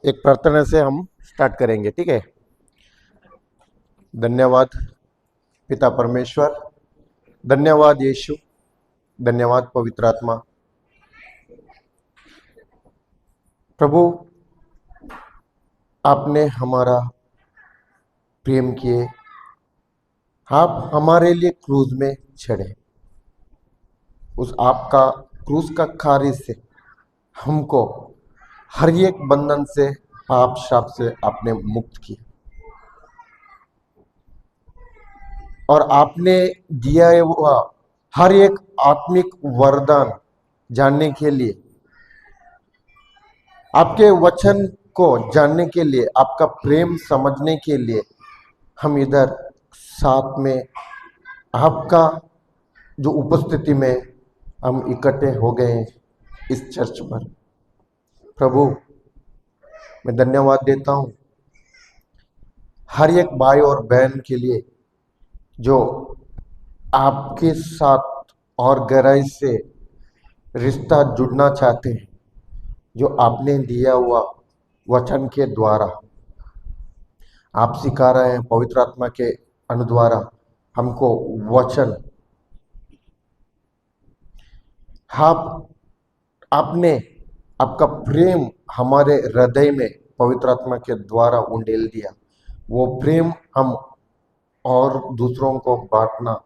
एक प्रार्थना से हम स्टार्ट करेंगे, ठीक है। धन्यवाद पिता परमेश्वर, धन्यवाद यीशु, धन्यवाद पवित्र आत्मा। प्रभु, आपने हमारा प्रेम किए, आप हमारे लिए क्रूज में चढ़े। उस आपका क्रूज का कार्य से हमको हर एक बंधन से, पाप शाप से आपने मुक्त किया, और आपने दिया हुआ हर एक आत्मिक वरदान जानने के लिए, आपके वचन को जानने के लिए, आपका प्रेम समझने के लिए हम इधर साथ में आपका जो उपस्थिति में हम इकट्ठे हो गए हैं इस चर्च पर। प्रभु, मैं धन्यवाद देता हूँ हर एक भाई और बहन के लिए जो आपके साथ और गहराई से रिश्ता जुड़ना चाहते हैं, जो आपने दिया हुआ वचन के द्वारा आप सिखा रहे हैं, पवित्र आत्मा के अनुद्वारा हमको वचन आपने आपका प्रेम हमारे हृदय में पवित्र आत्मा के द्वारा उंडेल दिया। वो प्रेम हम और दूसरों को बांटना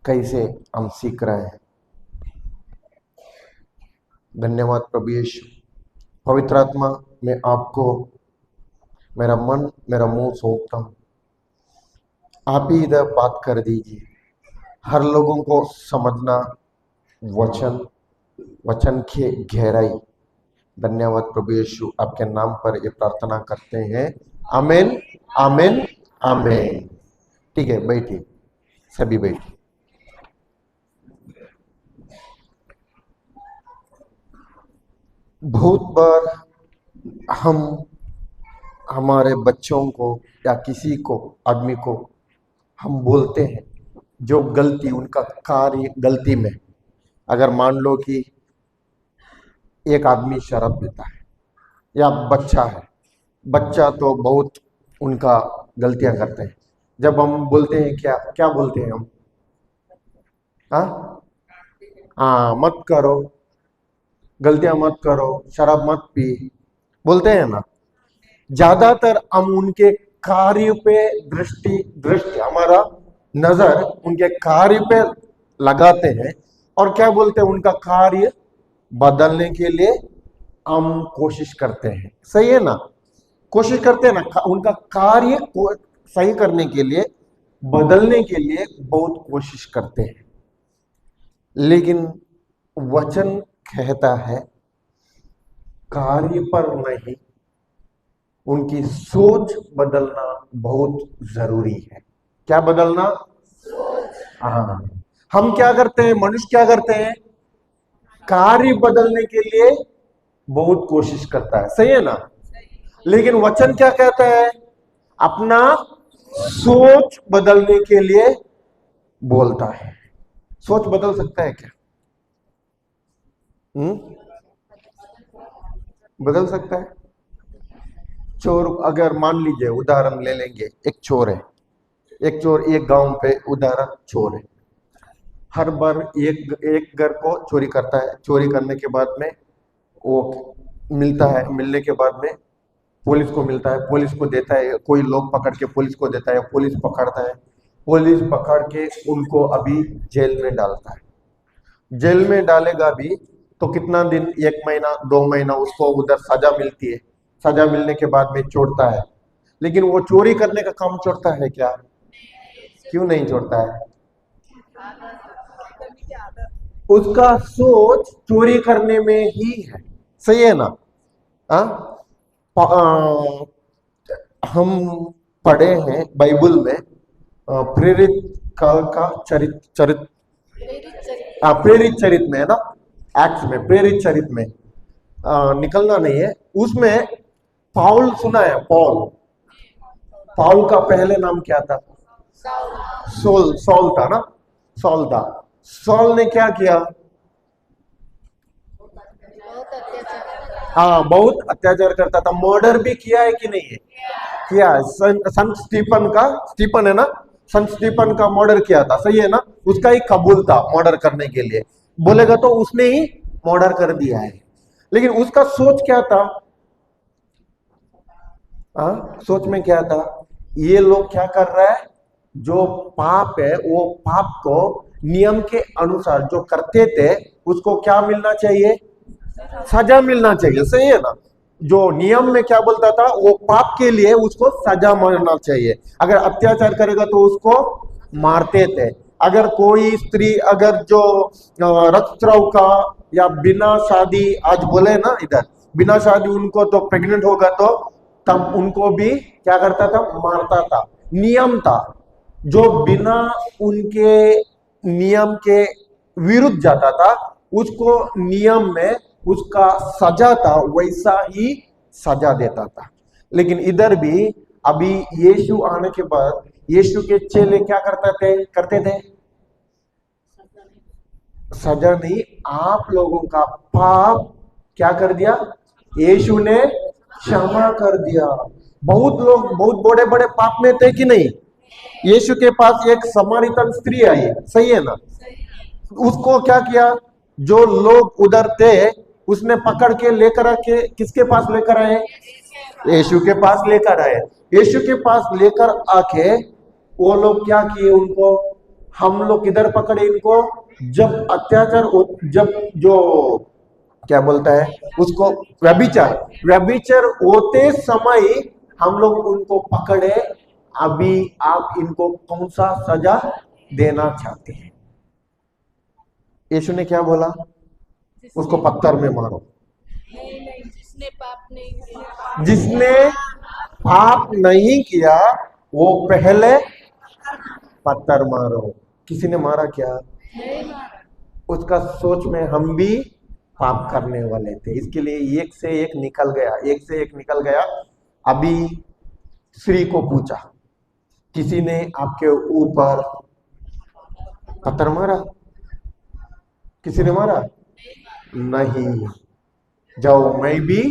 कैसे हम सीख रहे हैं। धन्यवाद प्रभु यीशु। पवित्र आत्मा, मैं आपको मेरा मन मेरा मुंह सौंपता हूँ। आप ही इधर बात कर दीजिए, हर लोगों को समझना वचन की गहराई। धन्यवाद प्रभु यीशु, आपके नाम पर ये प्रार्थना करते हैं। आमीन, आमीन, आमीन। ठीक है, बैठिए, सभी बैठिए। बहुत बार हम हमारे बच्चों को या किसी को, आदमी को हम बोलते हैं जो गलती, उनका कार्य गलती में, अगर मान लो कि एक आदमी शराब पीता है या बच्चा है, बच्चा तो बहुत उनका गलतियां करते हैं। जब हम बोलते हैं, क्या क्या बोलते हैं हम? हाँ, मत करो, गलतियां मत करो, शराब मत पी, बोलते हैं ना। ज्यादातर हम उनके कार्य पे दृष्टि हमारा नजर उनके कार्य पे लगाते हैं, और क्या बोलते हैं, उनका कार्य बदलने के लिए हम कोशिश करते हैं। सही है ना? कोशिश करते हैं ना, उनका कार्य को सही करने के लिए, बदलने के लिए बहुत कोशिश करते हैं। लेकिन वचन कहता है कार्य पर नहीं, उनकी सोच बदलना बहुत जरूरी है। क्या बदलना? हाँ। हम क्या करते हैं, मनुष्य क्या करते हैं, कार्य बदलने के लिए बहुत कोशिश करता है। सही है ना? लेकिन वचन क्या कहता है, अपना सोच बदलने के लिए बोलता है। सोच बदल सकता है क्या? बदल सकता है। चोर, अगर मान लीजिए, उदाहरण ले लेंगे, एक चोर है, एक चोर एक गांव पे उदाहरण चोर है, हर बार एक घर को चोरी करता है। चोरी करने के बाद में वो मिलता है, मिलने के बाद में पुलिस को मिलता है, पुलिस को देता है, कोई लोग पकड़ के पुलिस को देता है, पुलिस पकड़ता है, पुलिस पकड़ के उनको अभी जेल में डालता है। जेल में डालेगा भी तो कितना दिन, 1 महीना 2 महीना उसको उधर सजा मिलती है। सजा मिलने के बाद में छोड़ता है। लेकिन वो चोरी करने का काम छोड़ता है क्या? क्यों नहीं छोड़ता है? उसका सोच चोरी करने में ही है। सही है ना? हम पढ़े हैं बाइबल में, प्रेरित काल का प्रेरित चरित में है ना, एक्ट में, प्रेरित चरित में, निकलना नहीं है उसमें। पौल सुना है? पौल का पहले नाम क्या था? सॉल था ना, सॉल था। सॉल ने क्या किया? हाँ, बहुत अत्याचार करता था, मर्डर भी किया है कि नहीं है? किया है। संत स्टीफन है ना, संत स्टीफन का मर्डर किया था, सही है ना? उसका ही कबूल था मर्डर करने के लिए, बोलेगा तो उसने ही मर्डर कर दिया है। लेकिन उसका सोच क्या था? सोच में क्या था? ये लोग क्या कर रहा है, जो पाप है वो पाप को नियम के अनुसार जो करते थे उसको क्या मिलना चाहिए? सजा मिलना चाहिए, सही है ना? जो नियम में क्या बोलता था, वो पाप के लिए उसको सजा मिलना चाहिए। अगर अत्याचार करेगा तो उसको मारते थे। अगर कोई स्त्री अगर जो रक्तस्राव का या बिना शादी, आज बोले ना इधर, बिना शादी उनको तो प्रेग्नेंट होगा तो तब उनको भी क्या करता था? मारता था। नियम था, जो बिना उनके नियम के विरुद्ध जाता था उसको नियम में उसका सजा था, वैसा ही सजा देता था। लेकिन इधर भी अभी यीशु आने के बाद यीशु के चेले क्या करते थे? सजा नहीं, आप लोगों का पाप क्या कर दिया? यीशु ने क्षमा कर दिया। बहुत लोग बहुत बड़े बड़े पाप में थे कि नहीं? यीशु के पास एक समारितन स्त्री आई, सही है ना? उसको क्या किया? जो लोग उधर थे उसने पकड़ के लेकर आके किसके पास लेकर आए? यीशु के पास लेकर आए। यीशु के पास लेकर आके वो लोग क्या किए? उनको हम लोग किधर पकड़े इनको? जब अत्याचार जब जो क्या बोलता है उसको, व्यभिचार व्यभिचार होते समय हम लोग उनको पकड़े। अभी आप इनको कौन सा सजा देना चाहते हैं? यीशु ने क्या बोला? उसको पत्थर में मारो। नहीं, जिसने पाप नहीं किया वो पहले पत्थर मारो। किसी ने मारा क्या? उसका सोच में हम भी पाप करने वाले थे, इसके लिए एक से एक निकल गया, एक से एक निकल गया। अभी स्त्री को पूछा, किसी ने आपके ऊपर पत्थर मारा? किसी ने मारा? नहीं। जाओ, मैं भी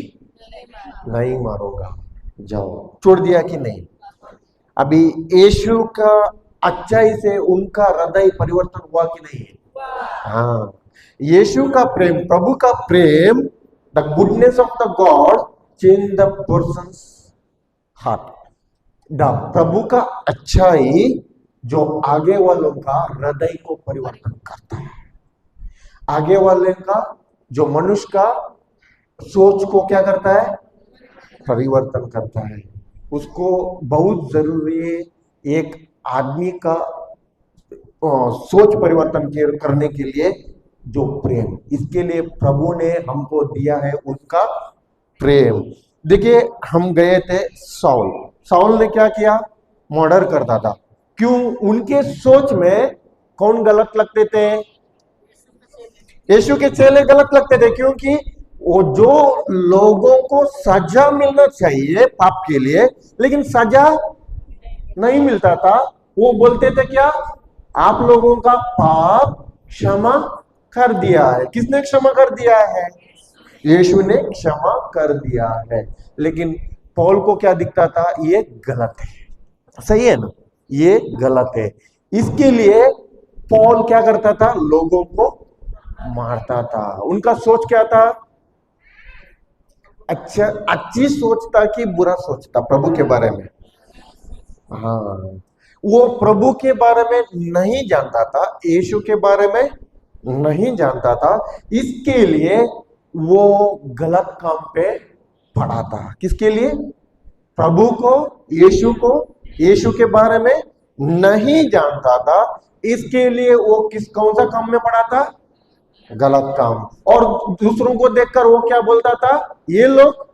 नहीं मारूंगा, जाओ। छोड़ दिया कि नहीं? अभी यीशु का अच्छाई से उनका हृदय परिवर्तन हुआ कि नहीं? हाँ, यीशु का प्रेम, प्रभु का प्रेम, the goodness of the God change the person's heart. The प्रभु का अच्छाई जो आगे वालों का हृदय को परिवर्तन करता है, आगे वाले का जो मनुष्य का सोच को क्या करता है? परिवर्तन करता है। उसको बहुत जरूरी है एक आदमी का सोच परिवर्तन करने के लिए जो प्रेम, इसके लिए प्रभु ने हमको दिया है उनका प्रेम। देखिए, हम गए थे साउल ने क्या किया? मर्डर करता था। क्यों? उनके सोच में कौन गलत लगते थे? यीशु के चेले गलत लगते थे, क्योंकि वो जो लोगों को सजा मिलना चाहिए पाप के लिए, लेकिन सजा नहीं मिलता था, वो बोलते थे क्या? आप लोगों का पाप क्षमा कर दिया है। किसने क्षमा कर दिया है? यीशु ने क्षमा कर दिया है। लेकिन पौल को क्या दिखता था? ये गलत है, सही है ना? ये गलत है। इसके लिए पौल क्या करता था? लोगों को मारता था। उनका सोच क्या था? अच्छा, अच्छी सोच था कि बुरा सोच था प्रभु के बारे में? हाँ, वो प्रभु के बारे में नहीं जानता था, यीशु के बारे में नहीं जानता था, इसके लिए वो गलत काम पे पड़ा था। किसके लिए? प्रभु को, यीशु के बारे में नहीं जानता था, इसके लिए वो कौन सा काम में पड़ा था? गलत काम। और दूसरों को देखकर वो क्या बोलता था? ये लोग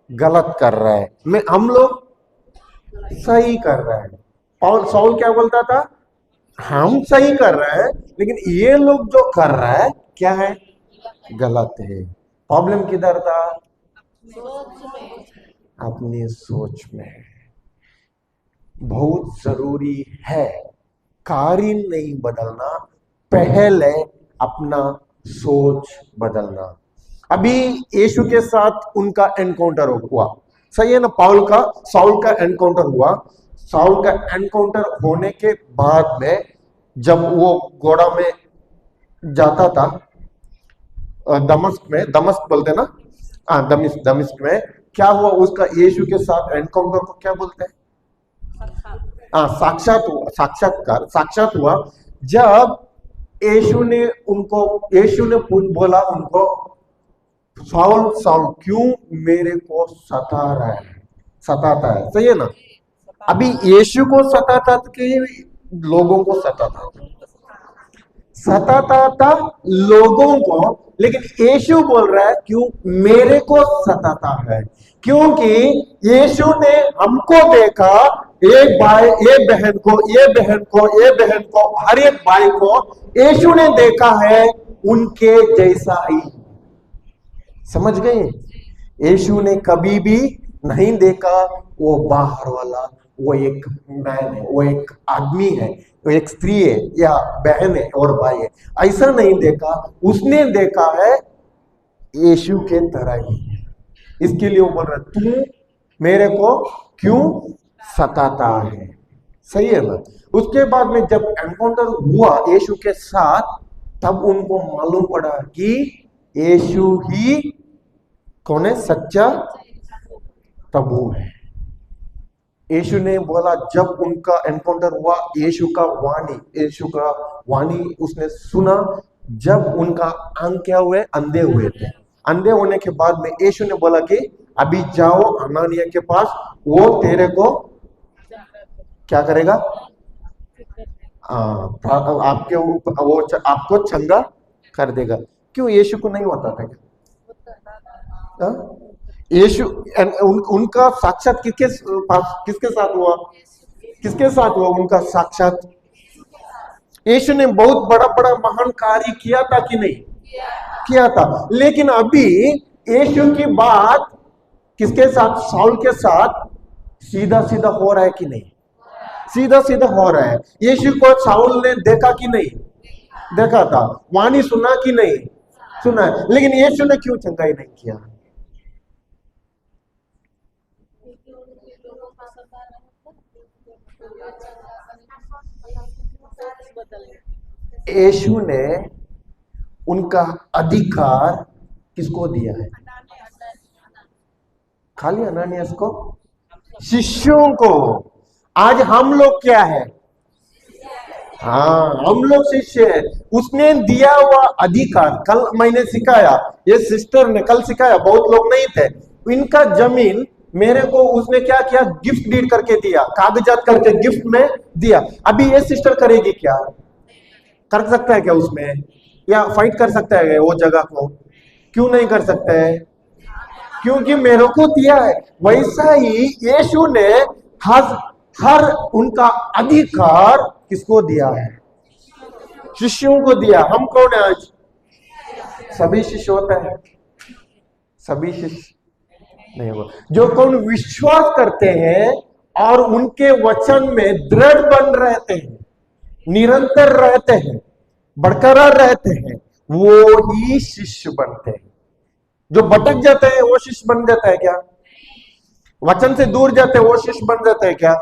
गलत कर रहे हैं, हम लोग सही कर रहे हैं। और साउल क्या बोलता था? हम सही कर रहे हैं, लेकिन ये लोग जो कर रहा है क्या है? गलत है। प्रॉब्लम किधर था? अपनी सोच में। बहुत जरूरी है, कार्य नहीं बदलना, पहले अपना सोच बदलना। अभी यीशु के साथ उनका एनकाउंटर हुआ, सही है ना। साउल का एनकाउंटर हुआ। साउल का एनकाउंटर होने के बाद में जब वो घोड़ा में जाता था दमस्क बोलते ना, हाँ दमिश्क में क्या हुआ उसका, यीशु के साथ एनकाउंटर को क्या बोलते हैं? हाँ, साक्षात हुआ। जब यीशु ने बोला उनको, साउल साउल क्यों मेरे को सताता है, सही है ना। अभी यीशु को सताता कि लोगों को सताता था लोगों को, लेकिन यीशु बोल रहा है क्यों मेरे को सताता है, क्योंकि यीशु ने हमको देखा, एक भाई ये बहन को हर एक भाई को यीशु ने देखा है उनके जैसा ही। समझ गए? यीशु ने कभी भी नहीं देखा वो बाहर वाला, वो एक मैन है, वो एक आदमी है, वो एक स्त्री है या बहन है और भाई है, ऐसा नहीं देखा। उसने देखा है यीशु के तरह ही। इसके लिए वो बोल रहा है तू मेरे को क्यों सताता है, सही है ना। उसके बाद में जब एनकाउंटर हुआ यीशु के साथ, तब उनको मालूम पड़ा कि यीशु ही कौन है, सच्चा प्रभु है। यीशु ने बोला, जब उनका एनकाउंटर हुआ, यीशु का वाणी उसने सुना। जब उनका आंख क्या हुए, अंधे हुए थे। अंधे होने के बाद में यीशु ने बोला कि अभी जाओ हनन्याह के पास, वो तेरे को क्या करेगा, आपके ऊपर वो आपको चंगा कर देगा। क्यों यीशु को नहीं होता था क्या? यीशु उनका साक्षात किसके साथ हुआ उनका साक्षात? यीशु ने बहुत बड़ा बड़ा महान कार्य किया था कि नहीं किया था, लेकिन अभी यीशु की बात किसके साथ, साउल के साथ सीधा सीधा हो रहा है कि नहीं? सीधा सीधा हो रहा है। यीशु को साउल ने देखा कि नहीं देखा था, वाणी सुना कि नहीं सुना है, लेकिन यीशु ने क्यों चंगाई नहीं किया? यीशु ने उनका अधिकार किसको दिया है? खाली हनन्याह को, शिष्यों को। आज हम लोग क्या है? हाँ, हम लोग शिष्य है। उसने दिया हुआ अधिकार, कल मैंने सिखाया, ये सिस्टर ने कल सिखाया, बहुत लोग नहीं थे। इनका जमीन मेरे को उसने क्या किया, गिफ्ट डीड करके दिया, कागजात करके गिफ्ट में दिया। अभी ये सिस्टर करेगी क्या? कर सकता है क्या उसमें, या फाइट कर सकता है वो जगह को? क्यों नहीं कर सकता है? क्योंकि मेरे को दिया है। वैसा ही यीशु ने हर उनका अधिकार किसको दिया है? शिष्यों को दिया। हम कौन है आज? सभी शिष्य होता है? सभी शिष्य नहीं होगा। जो कौन विश्वास करते हैं और उनके वचन में दृढ़ बन रहते हैं, निरंतर रहते हैं, बरकरार रहते हैं, वो ही शिष्य बनते हैं। जो भटक जाते हैं वो शिष्य बन जाता है क्या? वचन से दूर जाते हैं वो शिष्य बन जाता है क्या?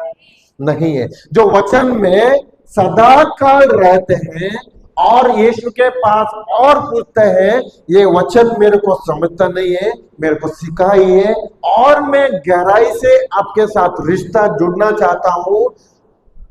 नहीं है। जो वचन में सदा काल रहते हैं और यीशु के पास और पूछते हैं, ये वचन मेरे को समझता नहीं है, मेरे को सिखाइए, और मैं गहराई से आपके साथ रिश्ता जुड़ना चाहता हूं,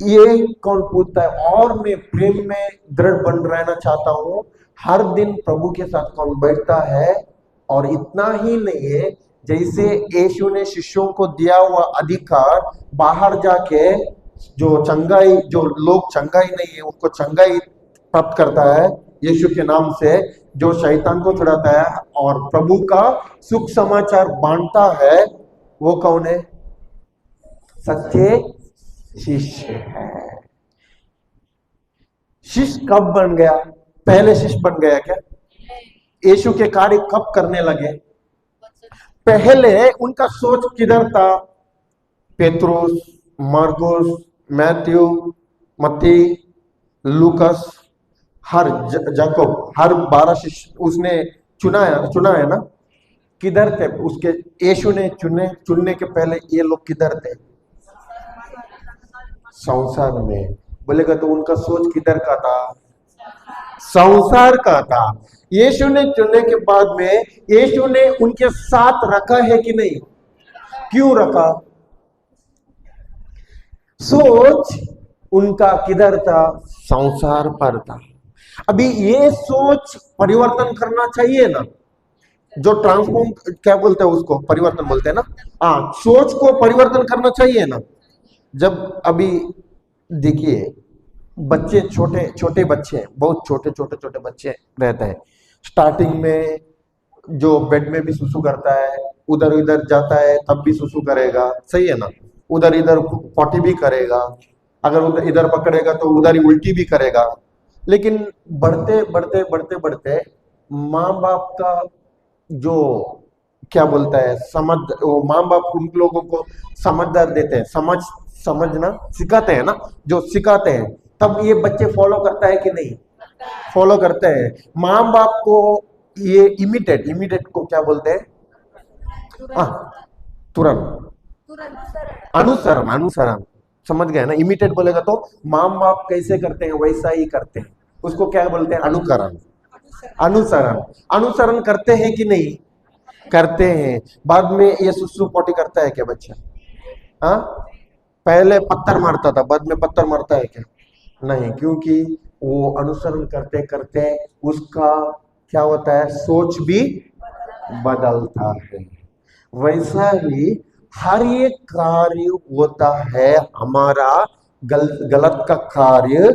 ये कौन पूछता है? और मैं प्रेम में दृढ़ बन रहना चाहता हूं, हर दिन प्रभु के साथ कौन बैठता है? और इतना ही नहीं है, जैसे यीशु ने शिष्यों को दिया हुआ अधिकार, बाहर जाके जो लोग चंगाई नहीं है उनको चंगाई प्राप्त करता है यीशु के नाम से, जो शैतान को छुड़ाता है और प्रभु का सुख समाचार बांटता है, वो कौन है? सच्चे शिष्य है। शिष्य कब बन गया? पहले शिष्य बन गया क्या? यीशु के कार्य कब करने लगे? पहले उनका सोच किधर था? पेत्रुस, मार्कुस, मैथ्यू, मत्ती, लूकस, हर 12 शिष्य उसने चुना है ना? किधर थे उसके? यीशु ने चुनने के पहले ये लोग किधर थे? संसार में। बोलेगा तो उनका सोच किधर का था? संसार का था। यीशु ने चुनने के बाद में यीशु ने उनके साथ रखा है कि नहीं? क्यों रखा? सोच उनका किधर था? संसार पर था। अभी ये सोच परिवर्तन करना चाहिए ना? जो ट्रांसफॉर्म, क्या बोलते हैं उसको? परिवर्तन बोलते हैं ना? हाँ, सोच को परिवर्तन करना चाहिए ना? जब अभी देखिए, बच्चे छोटे छोटे बच्चे, बहुत छोटे छोटे छोटे बच्चे रहते हैं। स्टार्टिंग में जो बेड में भी सुसु करता है, उधर उधर जाता है तब भी सुसु करेगा, सही है ना? उधर इधर पॉटी भी करेगा, अगर उधर इधर पकड़ेगा तो उधर ही उल्टी भी करेगा। लेकिन बढ़ते बढ़ते बढ़ते बढ़ते माँ बाप का जो, क्या बोलता है, समझ, वो माँ बाप उन लोगों को समझदार देते हैं, समझना सिखाते हैं ना, जो सिखाते हैं, तब ये बच्चे फॉलो करता है कि नहीं? फॉलो करते हैं। माँ बाप को ये इमिटेट, इमिटेट को क्या बोलते हैं? हाँ, तुरंत अनुसरण, अनुसरण, समझ गए ना? इमिटेट बोलेगा तो माँ बाप कैसे करते हैं वैसा ही करते हैं, उसको क्या बोलते हैं? अनुकरण, अनुसरण। अनुसरण करते हैं कि नहीं? करते हैं। बाद में ये सुसु पोटी करता है क्या बच्चा? हाँ, पहले पत्थर मारता था, बाद में पत्थर मारता है क्या? नहीं, क्योंकि वो अनुसरण करते करते उसका क्या होता है? सोच भी बदलता है। वैसा ही हर एक कार्य होता है हमारा, गलत का कार्य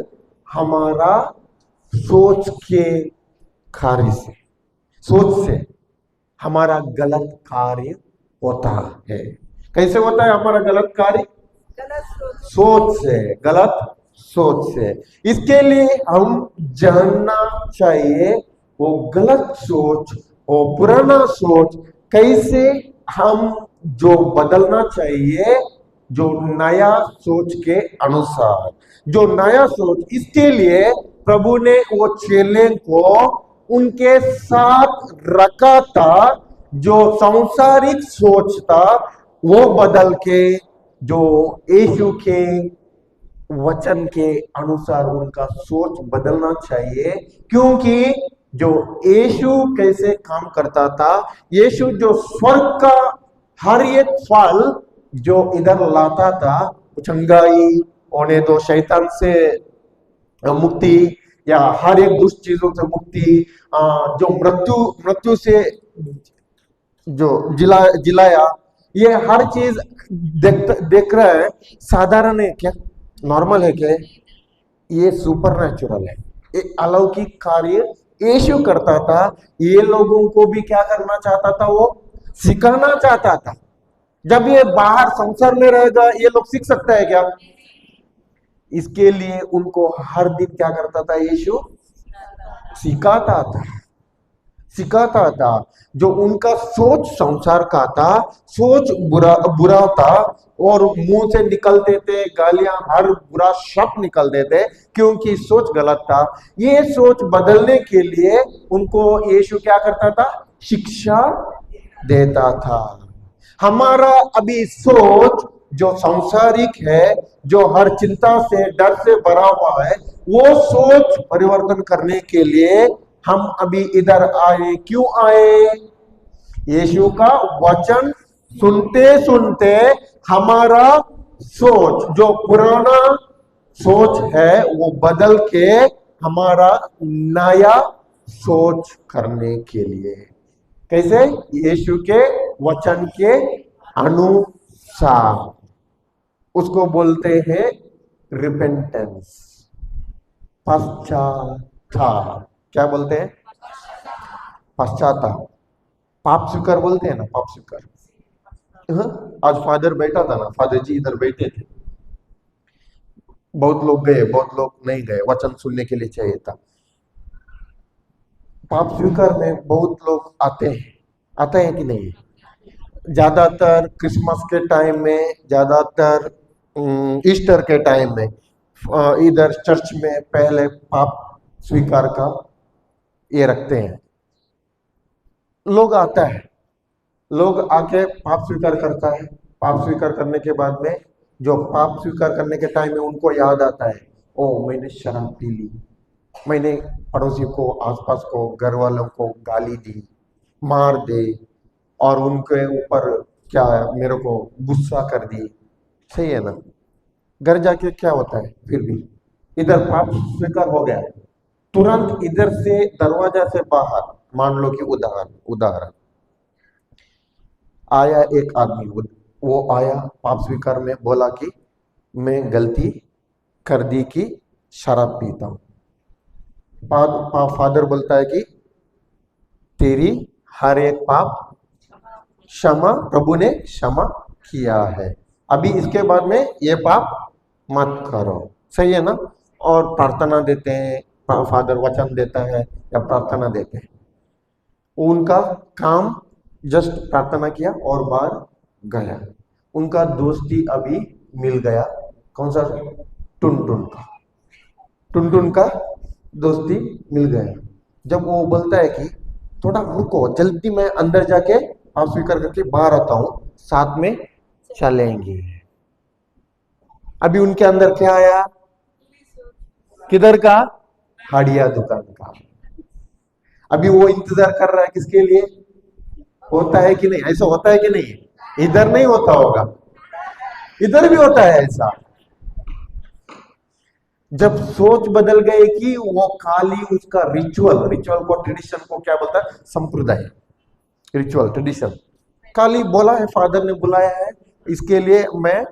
हमारा सोच के कार्य से, सोच से हमारा गलत कार्य होता है। कैसे होता है हमारा गलत कार्य? सोच से, गलत सोच से। इसके लिए हम जानना चाहिए वो गलत सोच, वो पुराना सोच कैसे हम जो बदलना चाहिए, जो नया सोच के अनुसार, जो नया सोच। इसके लिए प्रभु ने वो चेले को उनके साथ रखा था, जो सांसारिक सोच था वो बदल के जो यीशु के वचन के अनुसार उनका सोच बदलना चाहिए। क्योंकि जो यीशु कैसे काम करता था, यीशु जो स्वर्ग का हर एक फल जो इधर लाता था, चंगाई होने दो, शैतान से मुक्ति, या हर एक दुष्ट चीजों से मुक्ति, जो मृत्यु मृत्यु से जो जिलाया, ये हर चीज देख रहा है। साधारण है क्या? नॉर्मल है क्या? ये सुपर नेचुरल है। ये अलौकिक कार्य यीशु करता था। ये लोगों को भी क्या करना चाहता था? वो सिखाना चाहता था। जब ये बाहर संसार में रहेगा, ये लोग सीख सकता है क्या? इसके लिए उनको हर दिन क्या करता था? यीशु सिखाता था, सिखाता था। जो उनका सोच संसार का था, सोच बुरा बुरा था, और मुंह से निकलते थे गालियां, हर बुरा शब्द निकलते थे, क्योंकि सोच गलत था। ये सोच बदलने के लिए उनको यीशु क्या करता था? शिक्षा देता था। हमारा अभी सोच जो सांसारिक है, जो हर चिंता से, डर से भरा हुआ है, वो सोच परिवर्तन करने के लिए हम अभी इधर आए। क्यों आए? यीशु का वचन सुनते सुनते हमारा सोच, जो पुराना सोच है, वो बदल के हमारा नया सोच करने के लिए। कैसे? यीशु के वचन के अनुसार। उसको बोलते हैं रिपेंटेंस, पश्चाताप। क्या बोलते हैं? पश्चाताप। पाप स्वीकार बोलते हैं ना, पाप स्वीकार। हाँ? आज फादर बैठा था ना, फादर जी इधर बैठे थे, बहुत लोग गए, बहुत लोग नहीं गए, वचन सुनने के लिए चाहिए था। पाप स्वीकार में बहुत लोग आते हैं कि नहीं? ज्यादातर क्रिसमस के टाइम में, ज्यादातर ईस्टर के टाइम में इधर चर्च में पहले पाप स्वीकार का ये रखते हैं। लोग आता है, लोग आके पाप स्वीकार करता है। पाप स्वीकार करने के बाद में जो पाप स्वीकार करने के टाइम में उनको याद आता है, ओ मैंने शराब पी ली, मैंने पड़ोसी को, आसपास को, घर वालों को गाली दी, मार दे, और उनके ऊपर क्या मेरे को गुस्सा कर दी। सही है ना? घर जाके क्या होता है? फिर भी इधर पाप स्वीकार हो गया, तुरंत इधर से दरवाजा से बाहर, मान लो कि उदाहरण उदाहरण आया एक आदमी, वो आया पाप स्वीकार में, बोला कि मैं गलती कर दी कि शराब पीता हूं। फादर बोलता है कि तेरी हर एक पाप क्षमा, प्रभु ने क्षमा किया है, अभी इसके बाद में ये पाप मत करो। सही है ना? और प्रार्थना देते हैं, फादर वचन देता है या प्रार्थना देते हैं, उनका काम जस्ट प्रार्थना किया और बाहर गया। उनका दोस्ती अभी मिल गया। कौन सा? टुनटुन का। टुनटुन का दोस्ती मिल गया। जब वो बोलता है कि थोड़ा रुको, जल्दी मैं अंदर जाके आप स्वीकार करके बाहर आता हूं, साथ में चलेंगे। अभी उनके अंदर क्या आया? किधर का? हाड़िया दुकान का। अभी वो इंतजार कर रहा है किसके लिए? होता है कि नहीं? ऐसा होता है कि नहीं? इधर नहीं होता होगा, इधर भी होता है ऐसा। जब सोच बदल गए कि वो खाली उसका रिचुअल, रिचुअल को, ट्रेडिशन को क्या बोलता है? संप्रदाय, रिचुअल, ट्रेडिशन। खाली बोला है, फादर ने बुलाया है, इसके लिए मैं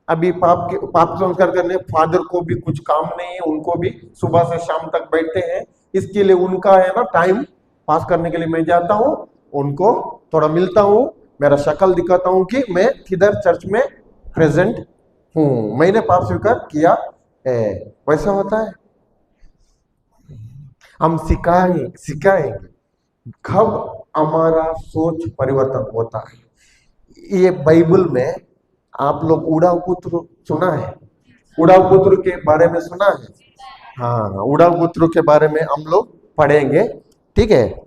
अभी पाप संस्कार करने, फादर को भी कुछ काम नहीं है, उनको भी सुबह से शाम तक बैठते हैं, इसके लिए उनका है ना टाइम पास करने के लिए मैं जाता हूं, उनको थोड़ा मिलता हूं, मेरा शक्ल दिखाता हूं कि मैं किधर चर्च में प्रेजेंट हूं, मैंने पाप स्वीकार किया है। वैसा होता है। हम सिखाएंगे कब हमारा सोच परिवर्तन होता है। ये बाइबल में आप लोग उड़ाव पुत्र सुना है? उड़ाव पुत्र के बारे में सुना है? हाँ, उड़ाव पुत्र के बारे में हम लोग पढ़ेंगे। ठीक है,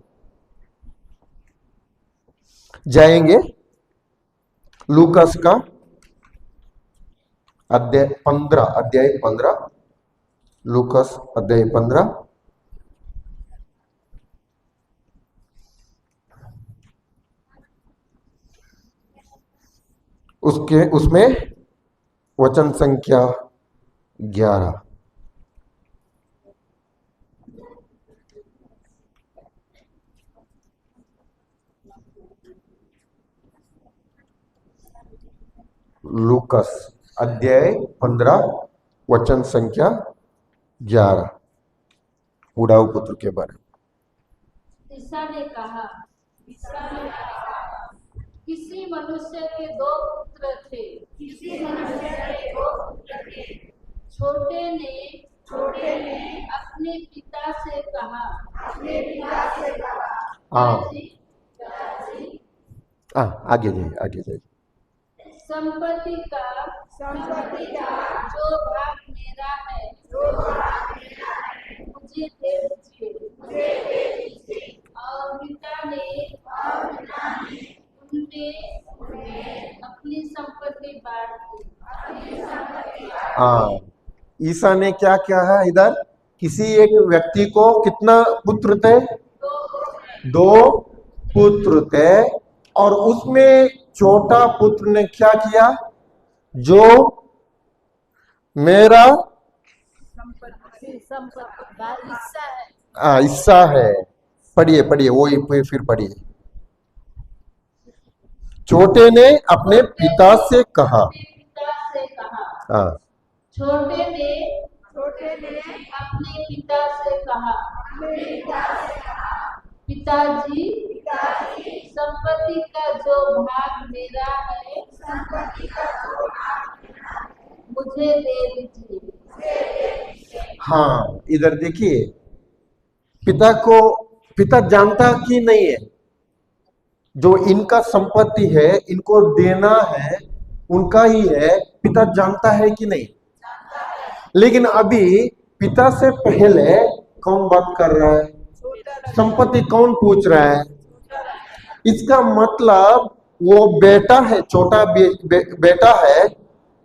जाएंगे लूकास का अध्याय 15, लूकास अध्याय 15। उसमें वचन संख्या 11। लूकास अध्याय 15 वचन संख्या 11, उड़ाऊ पुत्र के बारे में। ईसा ने कहा, किसी मनुष्य के दो पुत्र थे। छोटे ने अपने पिता से कहा, आगे जाइए। संपत्ति का जो भाग मेरा है मुझे दे दीजिए। और पिता ने उन्हें अपनी संपत्ति बांट दी। ईसा ने क्या किया है इधर? किसी एक व्यक्ति को कितना पुत्र थे? दो पुत्र थे, और उसमें छोटा पुत्र ने क्या किया? जो मेरा हिस्सा है। पढ़िए वही फिर पढ़िए। छोटे ने अपने पिता से कहा। छोटे ने अपने पिता से कहा, पिताजी, संपत्ति का जो भाग मेरा है मुझे दे दीजिए। हाँ, इधर देखिए, पिता जानता कि नहीं है जो इनका संपत्ति है, इनको देना है, उनका ही है। पिता जानता है कि नहीं? लेकिन अभी पिता से पहले कौन बात कर रहा है? संपत्ति कौन पूछ रहा है? इसका मतलब वो बेटा है, छोटा बेटा है,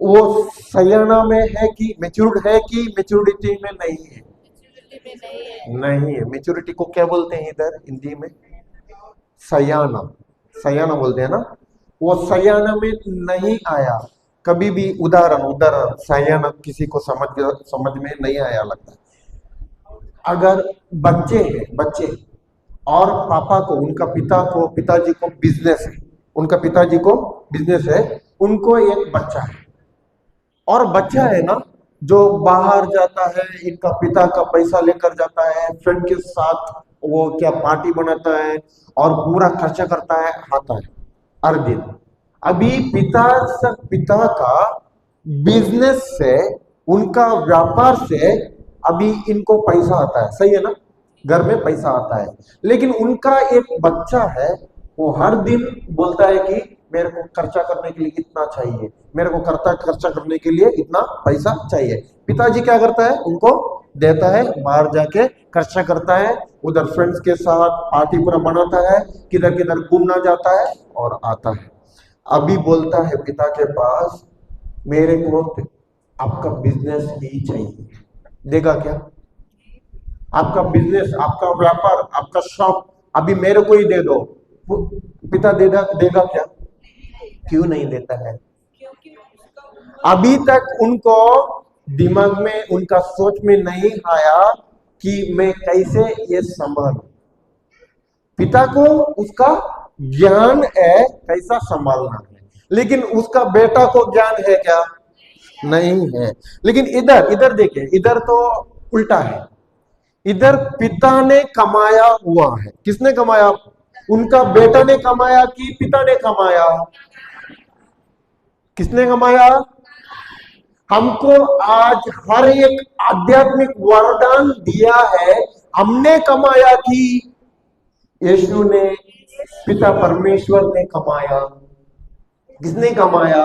वो सयाना में है कि मेच्योर्ड है कि मेच्योरिटी में नहीं है? नहीं है। मेच्योरिटी को क्या बोलते हैं इधर हिंदी में? सयाना। सयाना बोलते हैं ना। वो सयाना में नहीं आया कभी भी। उदाहरण उदाहरण सयाना किसी को समझ में नहीं आया लगता है। अगर बच्चे हैं, बच्चे और पापा को, उनका पिताजी को बिजनेस है, उनका पिताजी को बिजनेस है, उनको एक बच्चा है, और बच्चा है ना जो बाहर जाता है, इनका पिता का पैसा लेकर जाता है, फ्रेंड के साथ वो क्या पार्टी बनाता है और पूरा खर्चा करता है, आता है हर दिन। अभी पिता का बिजनेस से, उनका व्यापार से अभी इनको पैसा आता है, सही है ना? घर में पैसा आता है। लेकिन उनका एक बच्चा है, वो हर दिन बोलता है कि मेरे को खर्चा करने के लिए इतना चाहिए, मेरे को खर्चा करने के लिए इतना पैसा चाहिए। पिताजी क्या करता है? उनको देता है, बाहर जाके खर्चा करता है, उधर फ्रेंड्स के साथ पार्टी पूरा मनाता है, किधर किधर घूमना जाता है और आता है। अभी बोलता है पिता के पास, मेरे को आपका बिजनेस ही चाहिए। देगा क्या? आपका बिजनेस, आपका व्यापार, आपका शॉप अभी मेरे को ही दे दो। पिता देगा क्या? क्यों नहीं देता है? अभी तक उनको दिमाग में, उनका सोच में नहीं आया कि मैं कैसे ये संभालूं। पिता को उसका ज्ञान है कैसा संभालना है, लेकिन उसका बेटा को ज्ञान है क्या? नहीं है। लेकिन इधर इधर देखिए, इधर तो उल्टा है। इधर पिता ने कमाया हुआ है। किसने कमाया? उनका बेटा ने कमाया कि पिता ने कमाया? किसने कमाया? हमको आज हर एक आध्यात्मिक वरदान दिया है, हमने कमाया कि यीशु ने, पिता परमेश्वर ने कमाया? किसने कमाया?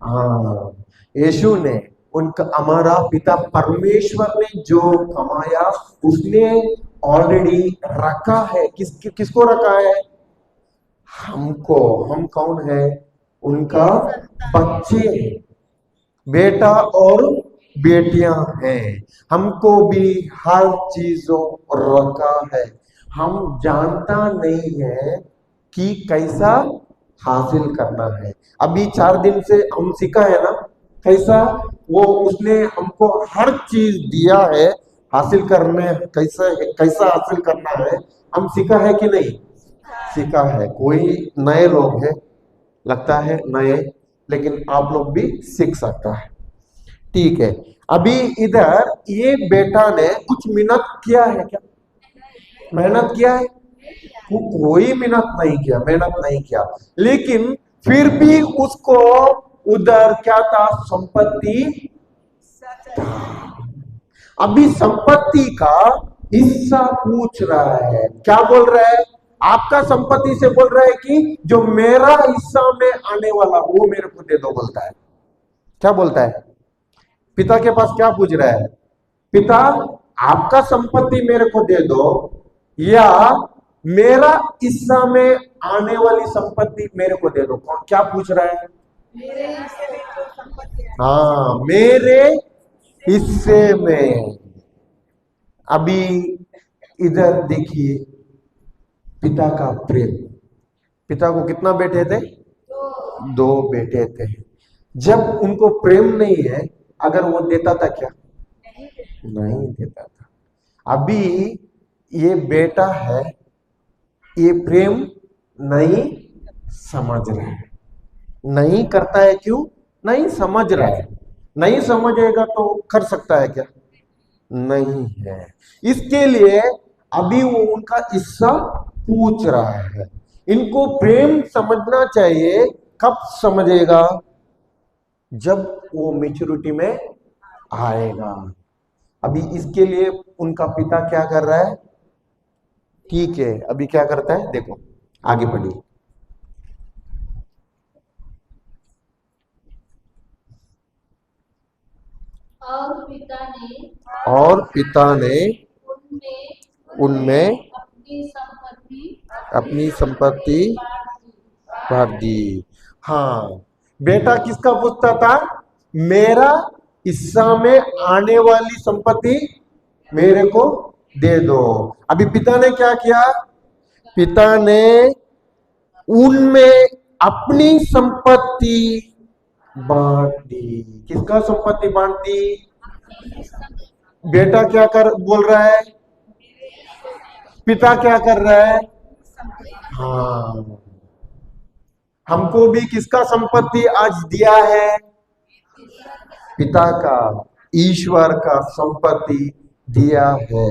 हाँ, यीशु ने। उनका, हमारा पिता परमेश्वर ने जो कमाया उसने ऑलरेडी रखा है। किसको रखा है? हमको। हम कौन है? उनका बच्चे, बेटा और बेटियां हैं। हमको भी हर चीजों रखा है। हम जानता नहीं है कि कैसा हासिल करना है। अभी 4 दिन से हम सीखा है ना कैसा, वो उसने हमको हर चीज दिया है, हासिल करने कैसा हासिल करना है हम सीखा है कि नहीं? सीखा है। कोई नए लोग हैं, लगता है नए, लेकिन आप लोग भी सीख सकता है। ठीक है। अभी इधर ये बेटा ने कुछ मेहनत किया है क्या? मेहनत किया है? कोई मेहनत नहीं किया, लेकिन फिर भी उसको उधर क्या था? संपत्ति था। अभी संपत्ति का हिस्सा पूछ रहा है। क्या बोल रहा है? आपका संपत्ति से बोल रहा है कि जो मेरा हिस्सा में आने वाला वो मेरे को दे दो, बोलता है। क्या बोलता है? पिता के पास क्या पूछ रहा है? पिता, आपका संपत्ति मेरे को दे दो, या मेरा हिस्सा में आने वाली संपत्ति मेरे को दे दो। क्या पूछ रहा है? हाँ, मेरे हिस्से में। अभी इधर देखिए पिता का प्रेम। पिता को कितना बेटे थे? 2 बेटे थे। जब उनको प्रेम नहीं है, अगर वो देता था क्या? नहीं देता था। अभी ये बेटा है, ये प्रेम नहीं समझ रहा है, नहीं करता है। क्यों नहीं समझ रहा है? नहीं समझेगा तो कर सकता है क्या? नहीं है। इसके लिए अभी वो उनका हिस्सा पूछ रहा है। इनको प्रेम समझना चाहिए। कब समझेगा? जब वो मैच्योरिटी में आएगा। अभी इसके लिए उनका पिता क्या कर रहा है? ठीक है, अभी क्या करता है देखो, आगे बढ़िए। और पिता ने उनमें अपनी संपत्ति अपनी संपत्ति बांट दी। हाँ, बेटा किसका पूछता था? मेरा हिस्सा में आने वाली संपत्ति मेरे को दे दो। अभी पिता ने क्या किया? पिता ने उनमें अपनी संपत्ति बांट दी। किसका संपत्ति बांट दी? बेटा क्या कर बोल रहा है? पिता क्या कर रहा है? हाँ, हमको भी किसका संपत्ति आज दिया है? पिता का, ईश्वर का संपत्ति दिया है।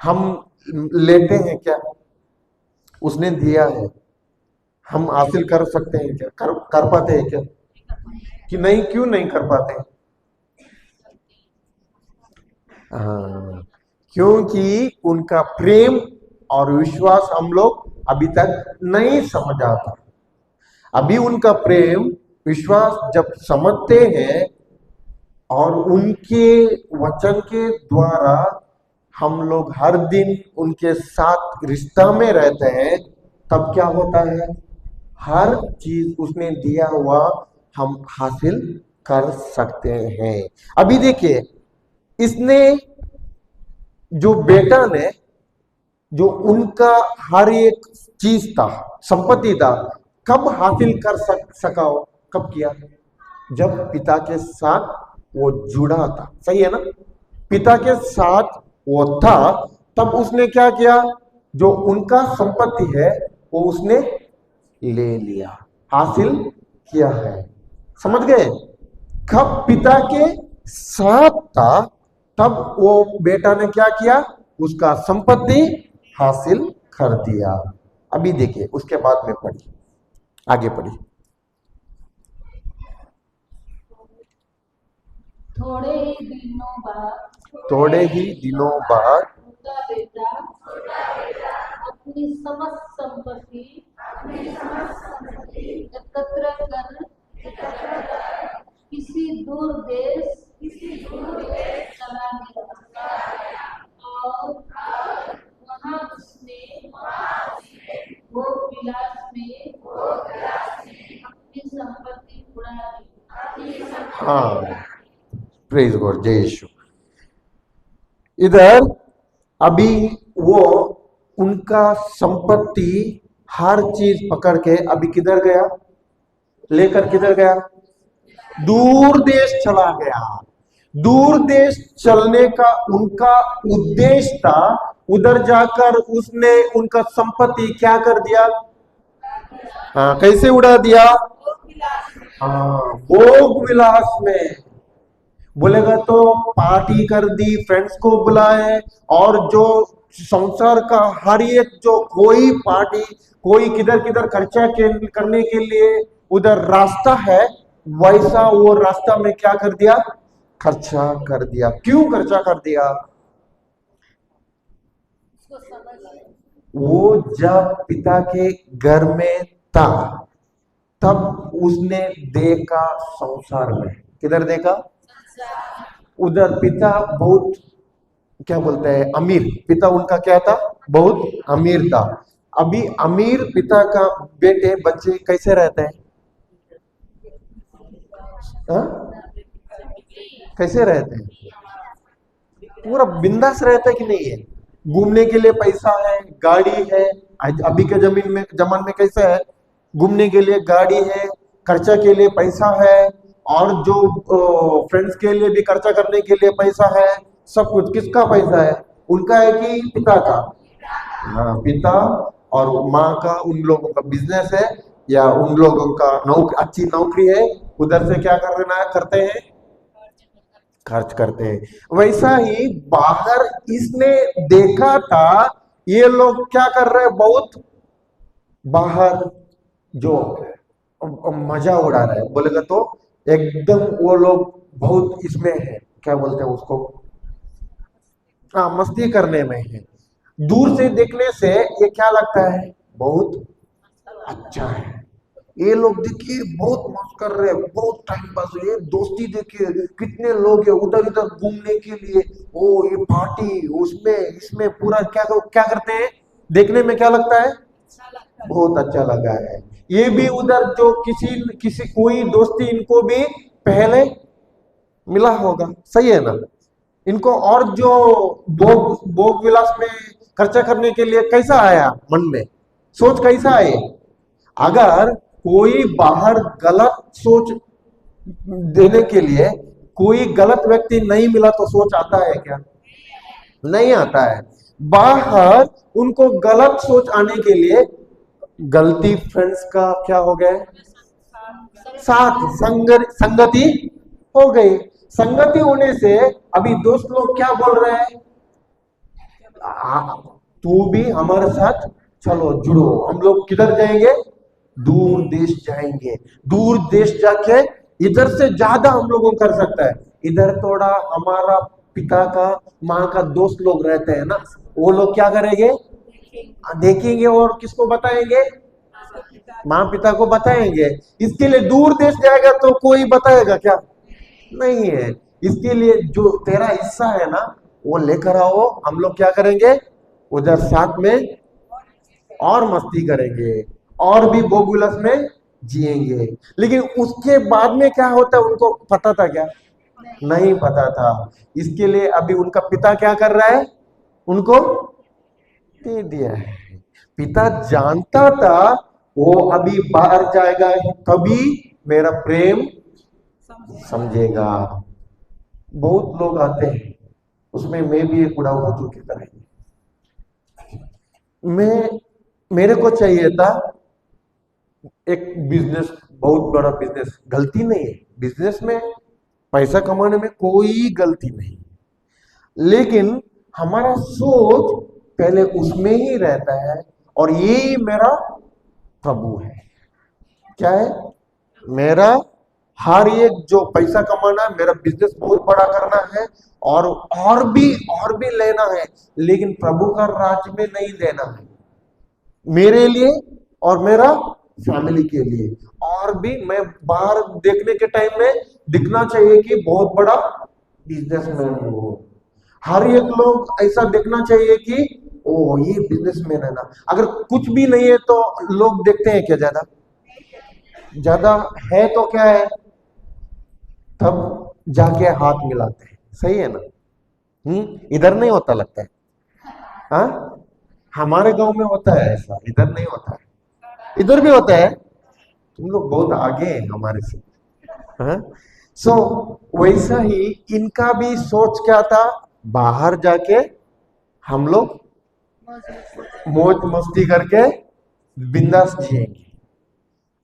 हम लेते हैं क्या? उसने दिया है। हम हासिल कर सकते हैं क्या? कर पाते हैं क्या? कि नहीं? क्यों नहीं कर पाते? हाँ, क्योंकि उनका प्रेम और विश्वास हम लोग अभी तक नहीं समझ आता। अभी उनका प्रेम विश्वास जब समझते हैं और उनके वचन के द्वारा हम लोग हर दिन उनके साथ रिश्ता में रहते हैं, तब क्या होता है? हर चीज उसने दिया हुआ हम हासिल कर सकते हैं। अभी देखिए, इसने जो बेटा ने जो उनका हर एक चीज था, संपत्ति था, कब हासिल कर सका हो? कब किया? जब पिता के साथ वो जुड़ा था। सही है ना? पिता के साथ वो था, तब उसने क्या किया? जो उनका संपत्ति है वो उसने ले लिया, हासिल किया है। समझ गए? कब पिता के साथ था, तब वो बेटा ने क्या किया? उसका संपत्ति हासिल कर दिया। अभी देखिए, उसके बाद में पढ़ी, आगे पढ़ी। थोड़े ही दिनों बाद थोड़े ही दिनों बाद उनका बेटा अपनी समस्त संपत्ति एकत्र कर किसी दूर देश चला गया और वहां उसने भोग विलास में अपनी संपत्ति उड़ा दी। हाँ, प्रेज गॉड, जय यीशु। इधर अभी वो उनका संपत्ति हर चीज पकड़ के अभी किधर गया? लेकर किधर गया? दूर देश चला गया। दूर देश चलने का उनका उद्देश्य था। उधर जाकर उसने उनका संपत्ति क्या कर दिया? हाँ, कैसे उड़ा दिया? हाँ, भोग विलास में। बोलेगा तो पार्टी कर दी, फ्रेंड्स को बुलाए, और जो संसार का हर एक जो कोई पार्टी, कोई किधर किधर खर्चा करने के लिए उधर रास्ता है, वैसा वो रास्ता में क्या कर दिया? खर्चा कर दिया। क्यों खर्चा कर दिया? वो जब पिता के घर में था, तब उसने देखा संसार में। किधर देखा? उधर पिता बहुत, क्या बोलते हैं, अमीर। पिता उनका क्या था? बहुत अमीर था। अभी अमीर पिता का बेटे बच्चे कैसे रहते हैं? हा? कैसे रहते हैं? पूरा बिंदास रहता है कि नहीं है? घूमने के लिए पैसा है, गाड़ी है। अभी के जमाने में कैसा है? घूमने के लिए गाड़ी है, खर्चा के लिए पैसा है, और जो फ्रेंड्स के लिए भी खर्चा करने के लिए पैसा है। सब कुछ किसका पैसा है? उनका है कि पिता का? हाँ, पिता और माँ का, उन लोगों का बिजनेस है, या उन लोगों का अच्छी नौकरी है, उधर से क्या करते हैं? खर्च करते हैं। वैसा ही बाहर इसने देखा था, ये लोग क्या कर रहे हैं? बहुत बाहर जो मजा उड़ा रहे हैं, बोलेगा तो एकदम वो लोग बहुत इसमें है, क्या बोलते हैं उसको? हाँ, मस्ती करने में है। दूर से देखने से ये क्या लगता है? बहुत अच्छा है। ये लोग देखिए बहुत मस्त कर रहे हैं, बहुत टाइम पास है। ये दोस्ती देखिए, कितने लोग हैं उधर इधर घूमने के लिए। ओ ये पार्टी, उसमें इसमें पूरा क्या क्या करते हैं? देखने में क्या लगता है? बहुत अच्छा लगा है। ये भी उधर जो किसी किसी कोई दोस्ती इनको भी पहले मिला होगा, सही है ना? इनको और जो भोग भोग विलास में खर्चा करने के लिए कैसा आया मन में, सोच कैसा आए? अगर कोई बाहर गलत सोच देने के लिए कोई गलत व्यक्ति नहीं मिला तो सोच आता है क्या? नहीं आता है। बाहर उनको गलत सोच आने के लिए गलती फ्रेंड्स का क्या हो गया? साथ संगति हो गई। संगति होने से अभी दोस्त लोग क्या बोल रहे हैं? तू भी हमारे साथ चलो, जुड़ो। हम लोग किधर जाएंगे? दूर देश जाएंगे। दूर देश जाके इधर से ज्यादा हम लोगों कर सकता है। इधर थोड़ा हमारा पिता का माँ का दोस्त लोग रहते हैं ना, वो लोग क्या करेंगे? देखेंगे और किसको बताएंगे? माँ पिता को बताएंगे। इसके लिए दूर देश जाएगा तो कोई बताएगा क्या? नहीं है। इसके लिए जो तेरा हिस्सा है ना, वो लेकर आओ। हम लोग क्या करेंगे? उधर साथ में और मस्ती करेंगे और भी भोग विलास में जिएंगे। लेकिन उसके बाद में क्या होता है उनको पता था क्या? नहीं पता था। इसके लिए अभी उनका पिता क्या कर रहा है? उनको दे दिया है। पिता जानता था वो अभी बाहर जाएगा तभी मेरा प्रेम समझेगा। बहुत लोग आते हैं, उसमें मैं भी एक उड़ाऊ बच्चों की तरह। मेरे को चाहिए था एक बिजनेस, बहुत बड़ा बिजनेस। गलती नहीं है, बिजनेस में पैसा कमाने में कोई गलती नहीं, लेकिन हमारा सोच पहले उसमें ही रहता है। और यही मेरा प्रभु है। क्या है? मेरा हर एक जो पैसा कमाना है, मेरा बिजनेस बहुत बड़ा करना है और भी लेना है, लेकिन प्रभु का राज्य में नहीं देना है। मेरे लिए और मेरा फैमिली के लिए। और भी मैं बाहर देखने के टाइम में दिखना चाहिए कि बहुत बड़ा बिजनेसमैन हो। हर एक लोग ऐसा देखना चाहिए कि ओ ये बिजनेसमैन है ना। अगर कुछ भी नहीं है तो लोग देखते हैं क्या? ज्यादा ज्यादा है तो क्या है, तब जाके हाथ मिलाते हैं, सही है ना? इधर नहीं होता लगता है। हाँ, हमारे गांव में होता है ऐसा, इधर नहीं होता है। इधर भी होता है। तुम लोग बहुत आगे हैं हमारे से। हाँ? सो वैसा ही इनका भी सोच क्या था? बाहर जाके हम लोग मौज मस्ती करके बिंदास जिएंगे।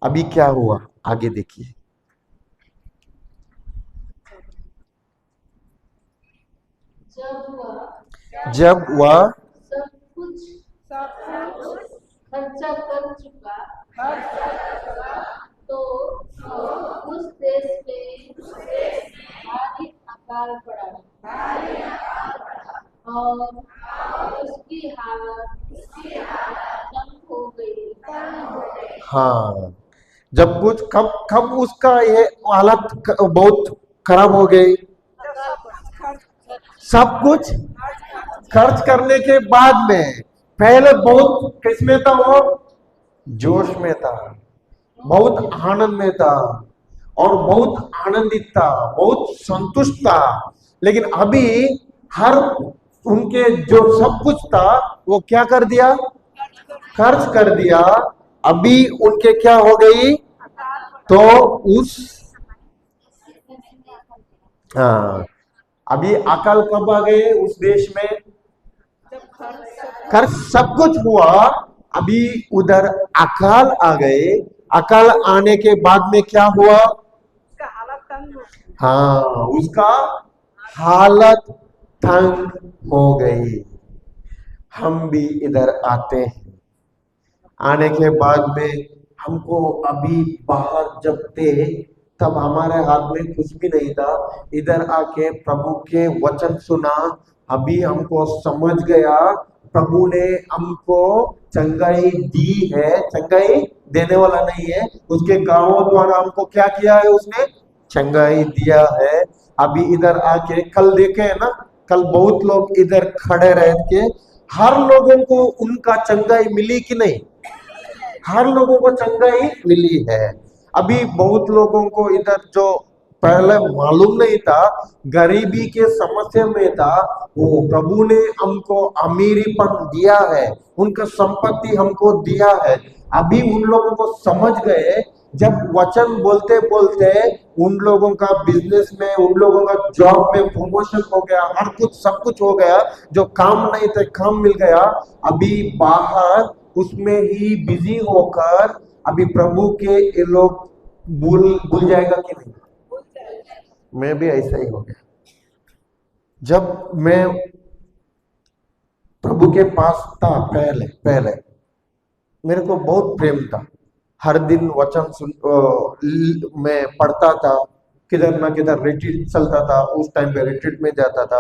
अभी क्या हुआ आगे देखिए। जब वह सब कुछ खर्चा कर चुका तो उस देश में भारी अकाल पड़ा और उसकी हालत तंग हो गई। हाँ, जब कुछ कब कब उसका ये हालत बहुत खराब हो गई। सब कुछ खर्च करने के बाद में। पहले बहुत किसमें था वो? जोश में था, बहुत आनंद में था और बहुत आनंदित था, बहुत संतुष्ट था। लेकिन अभी हर उनके जो सब कुछ था वो क्या कर दिया? खर्च कर दिया। अभी उनके क्या हो गई? तो उस हाँ, अभी अकाल कब आ गए उस देश में? खर्च सब कुछ हुआ, अभी उधर अकाल आ गए। अकाल आने के बाद में क्या हुआ? हाँ, उसका हालत तंग हो गई। हम भी इधर आते हैं, आने के बाद में हमको अभी बाहर जब थे तब हमारे हाथ में कुछ भी नहीं था। इधर आके प्रभु के वचन सुना, अभी हमको समझ गया प्रभु ने हमको चंगाई दी है। चंगाई देने वाला नहीं है, उसके गांवों द्वारा हमको क्या किया है? उसने चंगाई दिया है। अभी इधर आके कल देखे है ना, कल बहुत लोग इधर खड़े रह के हर लोगों को उनका चंगाई मिली कि नहीं? हर लोगों को चंगाई मिली है। अभी बहुत लोगों को इधर जो पहले मालूम नहीं था, गरीबी के समस्या में था, वो प्रभु ने हमको अमीरीपन दिया है, उनका संपत्ति हमको दिया है। अभी उन लोगों को समझ गए, जब वचन बोलते बोलते उन लोगों का बिजनेस में, उन लोगों का जॉब में प्रमोशन हो गया, हर कुछ सब कुछ हो गया, जो काम नहीं थे काम मिल गया। अभी बाहर उसमें ही बिजी होकर अभी प्रभु के ये लोग भूल भूल जाएगा कि नहीं? मैं भी ऐसा ही हो गया। जब मैं प्रभु के पास था पहले पहले मेरे को बहुत प्रेम था, हर दिन वचन मैं पढ़ता था, किधर ना किधर रिट्रीट चलता था, उस टाइम पे रिट्रीट में जाता था,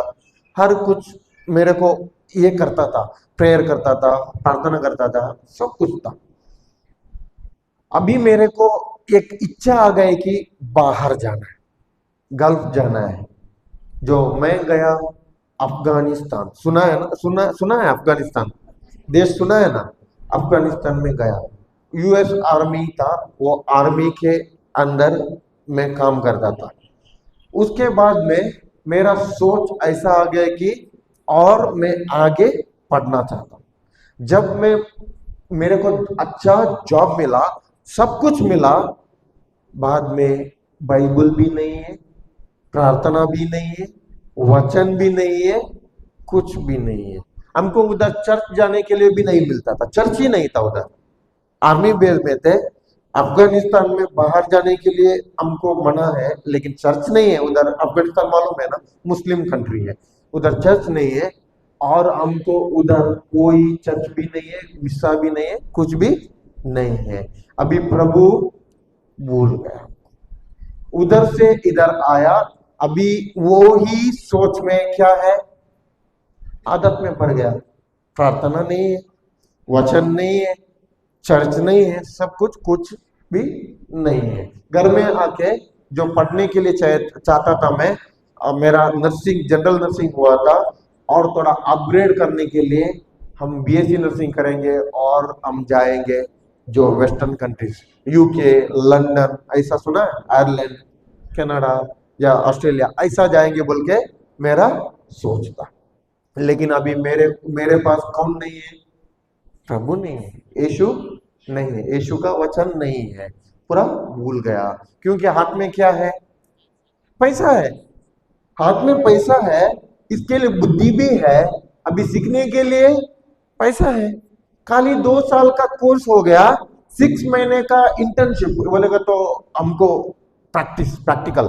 हर कुछ मेरे को ये करता था, प्रेयर करता था, प्रार्थना करता था, सब कुछ था। अभी मेरे को एक इच्छा आ गई कि बाहर जाना है, गल्फ जाना है। जो मैं गया अफगानिस्तान, सुना है ना? सुना है अफगानिस्तान देश, सुना है ना? अफगानिस्तान में गया, यूएस आर्मी था, वो आर्मी के अंदर मैं काम करता था। उसके बाद में मेरा सोच ऐसा आ गया कि और मैं आगे पढ़ना चाहता हूँ। जब मैं मेरे को अच्छा जॉब मिला, सब कुछ मिला, बाद में बाइबल भी नहीं है, प्रार्थना भी नहीं है, वचन भी नहीं है, कुछ भी नहीं है। हमको उधर चर्च जाने के लिए भी नहीं मिलता था, चर्च ही नहीं था उधर, आर्मी बेस में थे। अफगानिस्तान में बाहर जाने के लिए हमको मना है, लेकिन चर्च नहीं है उधर। अफगानिस्तान मालूम है ना, मुस्लिम कंट्री है, उधर चर्च नहीं है, और हमको उधर कोई चर्च भी नहीं है, मिस्सा भी नहीं है, कुछ भी नहीं है। अभी प्रभु भूल गया, उधर से इधर आया। अभी वो ही सोच में क्या है, आदत में पड़ गया, प्रार्थना नहीं है, वचन नहीं है, चर्च नहीं है, सब कुछ कुछ भी नहीं है। घर में आके जो पढ़ने के लिए चाहता था मैं, मेरा नर्सिंग, जनरल नर्सिंग हुआ था, और थोड़ा अपग्रेड करने के लिए हम बीएससी नर्सिंग करेंगे और हम जाएंगे जो वेस्टर्न कंट्रीज, यूके, लंदन, ऐसा सुना है, आयरलैंड, कनाडा या ऑस्ट्रेलिया, ऐसा जाएंगे बोल के मेरा सोच था। लेकिन अभी मेरे मेरे पास कौन नहीं है? प्रभु नहीं है, यीशु नहीं है, यीशु का वचन नहीं है, पूरा भूल गया। क्योंकि हाथ में क्या है? पैसा है, हाथ में पैसा है, इसके लिए बुद्धि भी है, अभी सीखने के लिए पैसा है। खाली 2 साल का कोर्स हो गया, 6 महीने का इंटर्नशिप बोलेगा तो हमको प्रैक्टिकल,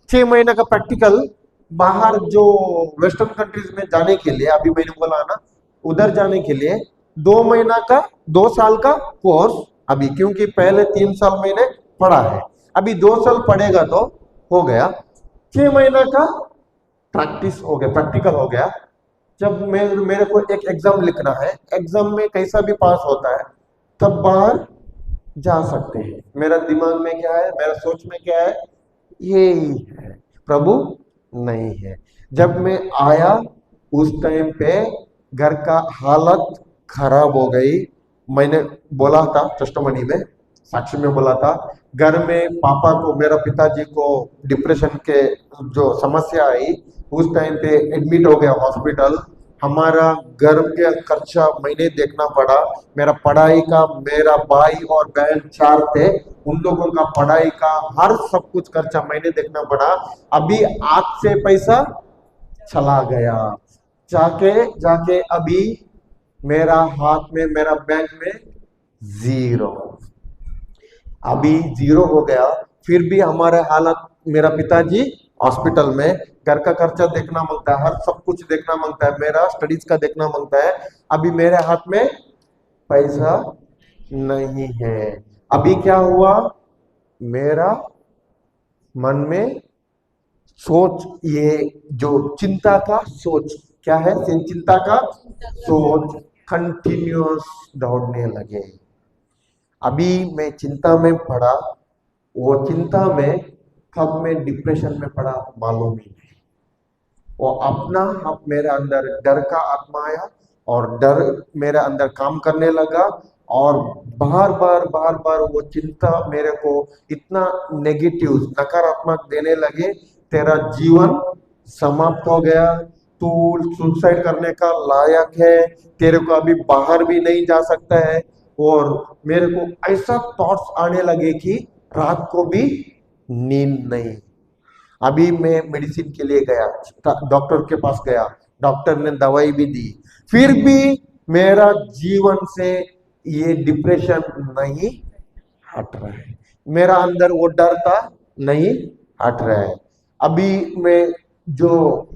6 महीने का प्रैक्टिकल बाहर जो वेस्टर्न कंट्रीज में जाने के लिए, अभी मैंने बोला ना, उधर जाने के लिए 2 महीना का, 2 साल का कोर्स अभी, क्योंकि पहले 3 साल मैंने पढ़ा है, अभी 2 साल पढ़ेगा तो हो गया, 6 महीना का प्रैक्टिस हो गया, प्रैक्टिकल हो गया। जब मेरे को एक एग्जाम लिखना है, एग्जाम में कैसा भी पास होता है, तब बाहर जा सकते हैं। मेरा दिमाग में क्या है, मेरा सोच में क्या है, यही है, प्रभु नहीं है। जब मैं आया उस टाइम पे घर का हालत खराब हो गई। मैंने बोला था टेस्टिमनी में, साक्षी में बोला था, घर में पापा को, मेरा पिताजी को डिप्रेशन के जो समस्या आई, उस टाइम पे एडमिट हो गया हॉस्पिटल। हमारा घर के खर्चा मैंने देखना पड़ा, मेरा पढ़ाई का, मेरा भाई और बहन 4 थे, उन लोगों का पढ़ाई का हर सब कुछ खर्चा मैंने देखना पड़ा। अभी हाथ से पैसा चला गया, जाके जाके अभी मेरा हाथ में, मेरा बैंक में जीरो, अभी जीरो हो गया। फिर भी हमारे हालत, मेरा पिताजी हॉस्पिटल में, घर का खर्चा देखना मांगता है, हर सब कुछ देखना मांगता है, मेरा स्टडीज का देखना मांगता है। अभी मेरे हाथ में पैसा नहीं है। अभी क्या हुआ, मेरा मन में सोच, ये जो चिंता का सोच क्या है, चिंता का सोच कंटिन्यूअस दौड़ने लगे। अभी मैं चिंता में पड़ा, वो चिंता में कब मैं डिप्रेशन में पड़ा मालूम ही नहीं। वो अपना आप मेरे अंदर डर का आत्मा आया, और डर मेरे अंदर काम करने लगा, और बार बार वो चिंता मेरे को इतना नेगेटिव नकारात्मक देने लगे, तेरा जीवन समाप्त हो गया, तू सुसाइड करने का लायक है, तेरे को अभी बाहर भी नहीं जा सकता है। और मेरे को ऐसा थॉट्स आने लगे कि रात को भी नींद नहीं। अभी मैं मेडिसिन के लिए गया, डॉक्टर के पास गया, डॉक्टर ने दवाई भी दी, फिर भी मेरा जीवन से ये डिप्रेशन नहीं हट रहा है, मेरा अंदर वो डर था नहीं हट रहा है। अभी मैं जो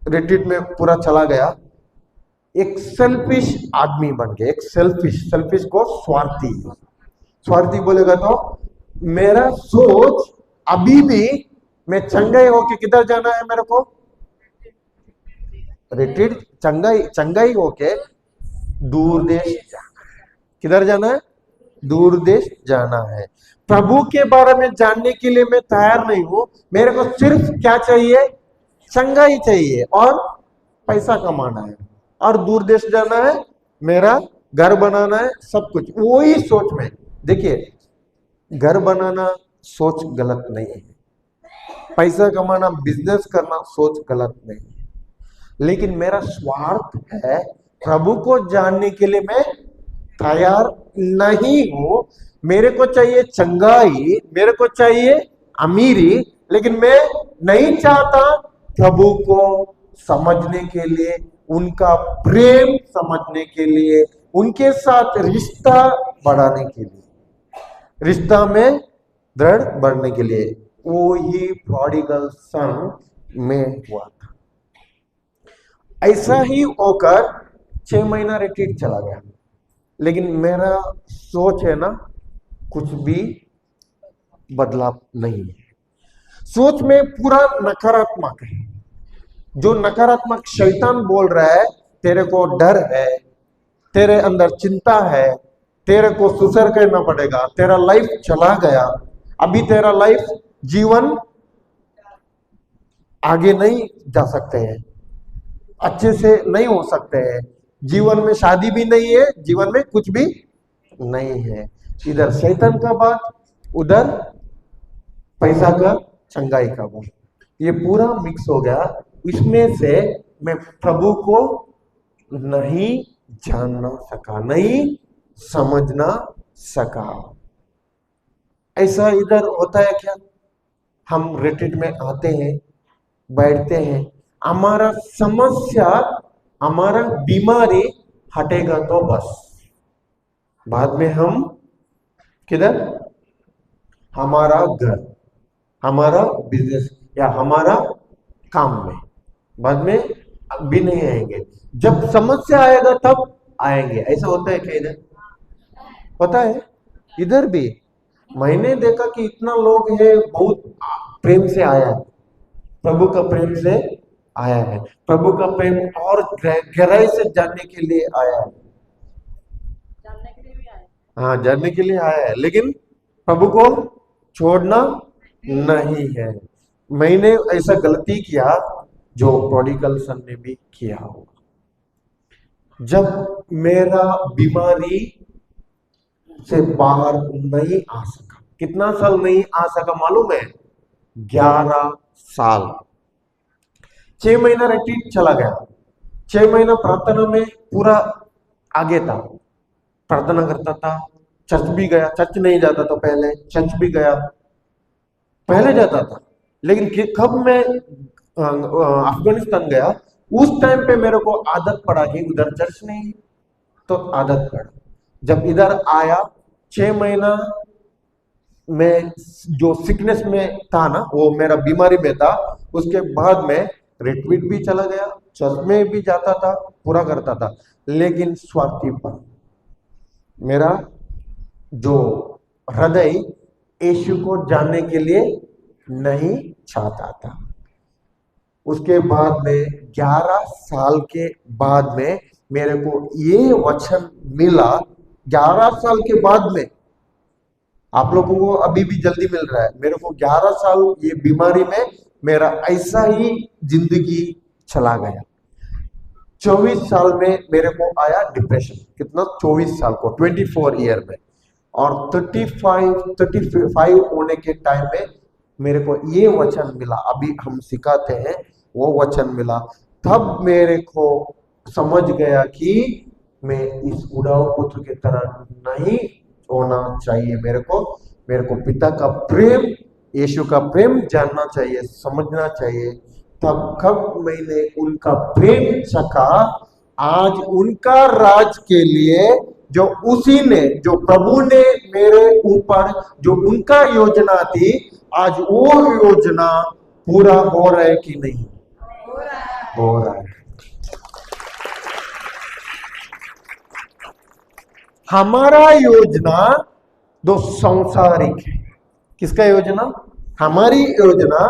रिट्रीट में पूरा चला गया, एक सेल्फिश आदमी बन गया, एक सेल्फिश को स्वार्थी, स्वार्थी बोलेगा तो मेरा सोच अभी भी मैं चंगाई होके किधर जाना है मेरे को, रिट्रीट चंगाई होके दूर देश जाना है। किधर जाना है? दूर देश जाना है। प्रभु के बारे में जानने के लिए मैं तैयार नहीं हूं, मेरे को सिर्फ क्या चाहिए? चंगाई चाहिए और पैसा कमाना है और दूर देश जाना है, मेरा घर बनाना है, सब कुछ वही सोच में। देखिए, घर बनाना सोच गलत नहीं है, पैसा कमाना बिजनेस करना सोच गलत नहीं है, लेकिन मेरा स्वार्थ है प्रभु को जानने के लिए मैं तैयार नहीं हूं। मेरे को चाहिए चंगाई, मेरे को चाहिए अमीरी, लेकिन मैं नहीं चाहता प्रभु को समझने के लिए, उनका प्रेम समझने के लिए, उनके साथ रिश्ता बढ़ाने के लिए, रिश्ता में दृढ़ बढ़ने के लिए। वो ही प्रोडिगल सन में हुआ था। ऐसा ही होकर 6 महीना रिट्रीट चला गया, लेकिन मेरा सोच है ना, कुछ भी बदलाव नहीं है। सोच में पूरा नकारात्मक है। जो नकारात्मक शैतान बोल रहा है, तेरे को डर है, तेरे अंदर चिंता है, तेरे को सुसर करना पड़ेगा, तेरा लाइफ चला गया, अभी तेरा लाइफ जीवन आगे नहीं जा सकते हैं, अच्छे से नहीं हो सकते हैं, जीवन में शादी भी नहीं है, जीवन में कुछ भी नहीं है। इधर शैतान का बात, उधर पैसा का, चंगाई का बात, ये पूरा मिक्स हो गया। इसमें से मैं प्रभु को नहीं जानना सका, नहीं समझना सका। ऐसा इधर होता है क्या? हम रिट्रीट में आते हैं, बैठते हैं, हमारा समस्या, हमारा बीमारी हटेगा तो बस, बाद में हम किधर? हमारा घर, हमारा बिजनेस या हमारा काम में, बाद में भी नहीं आएंगे। जब समस्या आएगा तब आएंगे। ऐसा होता है क्या इधर? होता है इधर भी। मैंने देखा कि इतना लोग है, बहुत प्रेम से आया है, प्रभु का प्रेम से आया है, प्रभु का प्रेम और गहराई से जानने के लिए आया है, जानने के लिए भी आए। हाँ, जानने के लिए आया है, लेकिन प्रभु को छोड़ना नहीं है। मैंने ऐसा गलती किया जो प्रोडिगल सन ने भी किया होगा। जब मेरा बीमारी से बाहर नहीं आ सका, कितना साल नहीं आ सका मालूम है? 11 साल। 6 महीना रिट्रीट चला गया, 6 महीना प्रार्थना में पूरा आगे था, प्रार्थना करता था, चर्च भी गया, चर्च नहीं जाता था पहले, चर्च भी गया, पहले जाता था, लेकिन कब मैं अफगानिस्तान गया, उस टाइम पे मेरे को आदत पड़ा कि उधर चर्च नहीं, तो आदत पड़ा। जब इधर आया, 6 महीना में जो सिकनेस में था ना, वो मेरा बीमारी में था, उसके बाद में रिट्रीट भी चला गया, चर्च में भी जाता था, पूरा करता था, लेकिन स्वार्थीपन, मेरा जो हृदय यीशु को जानने के लिए नहीं चाहता था। उसके बाद में 11 साल के बाद में मेरे को ये वचन मिला, 11 साल के बाद में, आप लोगों को अभी भी जल्दी मिल रहा है, मेरे को 11 साल ये बीमारी में मेरा ऐसा ही जिंदगी चला गया। 24 साल में मेरे को आया डिप्रेशन। कितना? 24 साल को, 24 ईयर में। और 35 होने के टाइम में मेरे को ये वचन मिला, अभी हम सिखाते हैं वो वचन मिला। तब मेरे को समझ गया कि मैं इस उड़ाऊ पुत्र की तरह नहीं होना चाहिए। मेरे को पिता का प्रेम, यीशु का प्रेम जानना चाहिए, समझना चाहिए। तब कब मैंने उनका प्रेम चखा, आज उनका राज के लिए जो उसी ने, जो प्रभु ने मेरे ऊपर जो उनका योजना थी, आज वो योजना पूरा हो रहा है कि नहीं? हो रहा है। हमारा योजना दो सांसारिक है। किसका योजना? हमारी योजना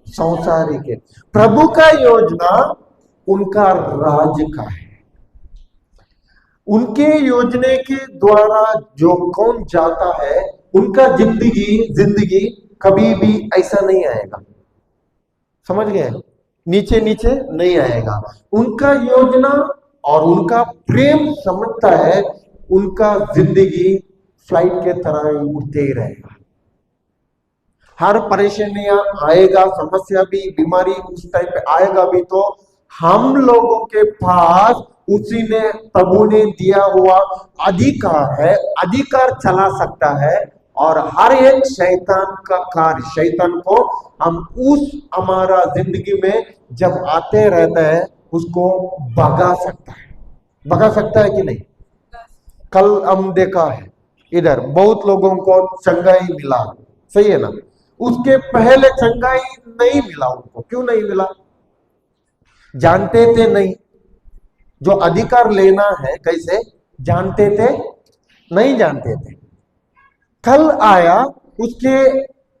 सांसारिक है। प्रभु का योजना उनका राज का है। उनके योजना के द्वारा जो कौन जाता है, उनका जिंदगी कभी भी ऐसा नहीं आएगा। समझ गए? नीचे नीचे नहीं आएगा। उनका योजना और उनका प्रेम समझता है, उनका जिंदगी फ्लाइट के तरह उड़ते ही रहेगा। हर परेशानियां आएगा, समस्या भी, बीमारी उस टाइम पे आएगा भी, तो हम लोगों के पास उसी ने, प्रभु ने दिया हुआ अधिकार है, अधिकार चला सकता है। और हर एक शैतान का कार्य, शैतान को हम उस हमारा जिंदगी में जब आते रहता है उसको भगा सकता है। भगा सकता है कि नहीं? कल हम देखा है इधर बहुत लोगों को चंगाई मिला, सही है ना? उसके पहले चंगाई नहीं मिला उनको। क्यों नहीं मिला? जानते थे नहीं। जो अधिकार लेना है कैसे जानते थे? नहीं जानते थे। कल आया, उसके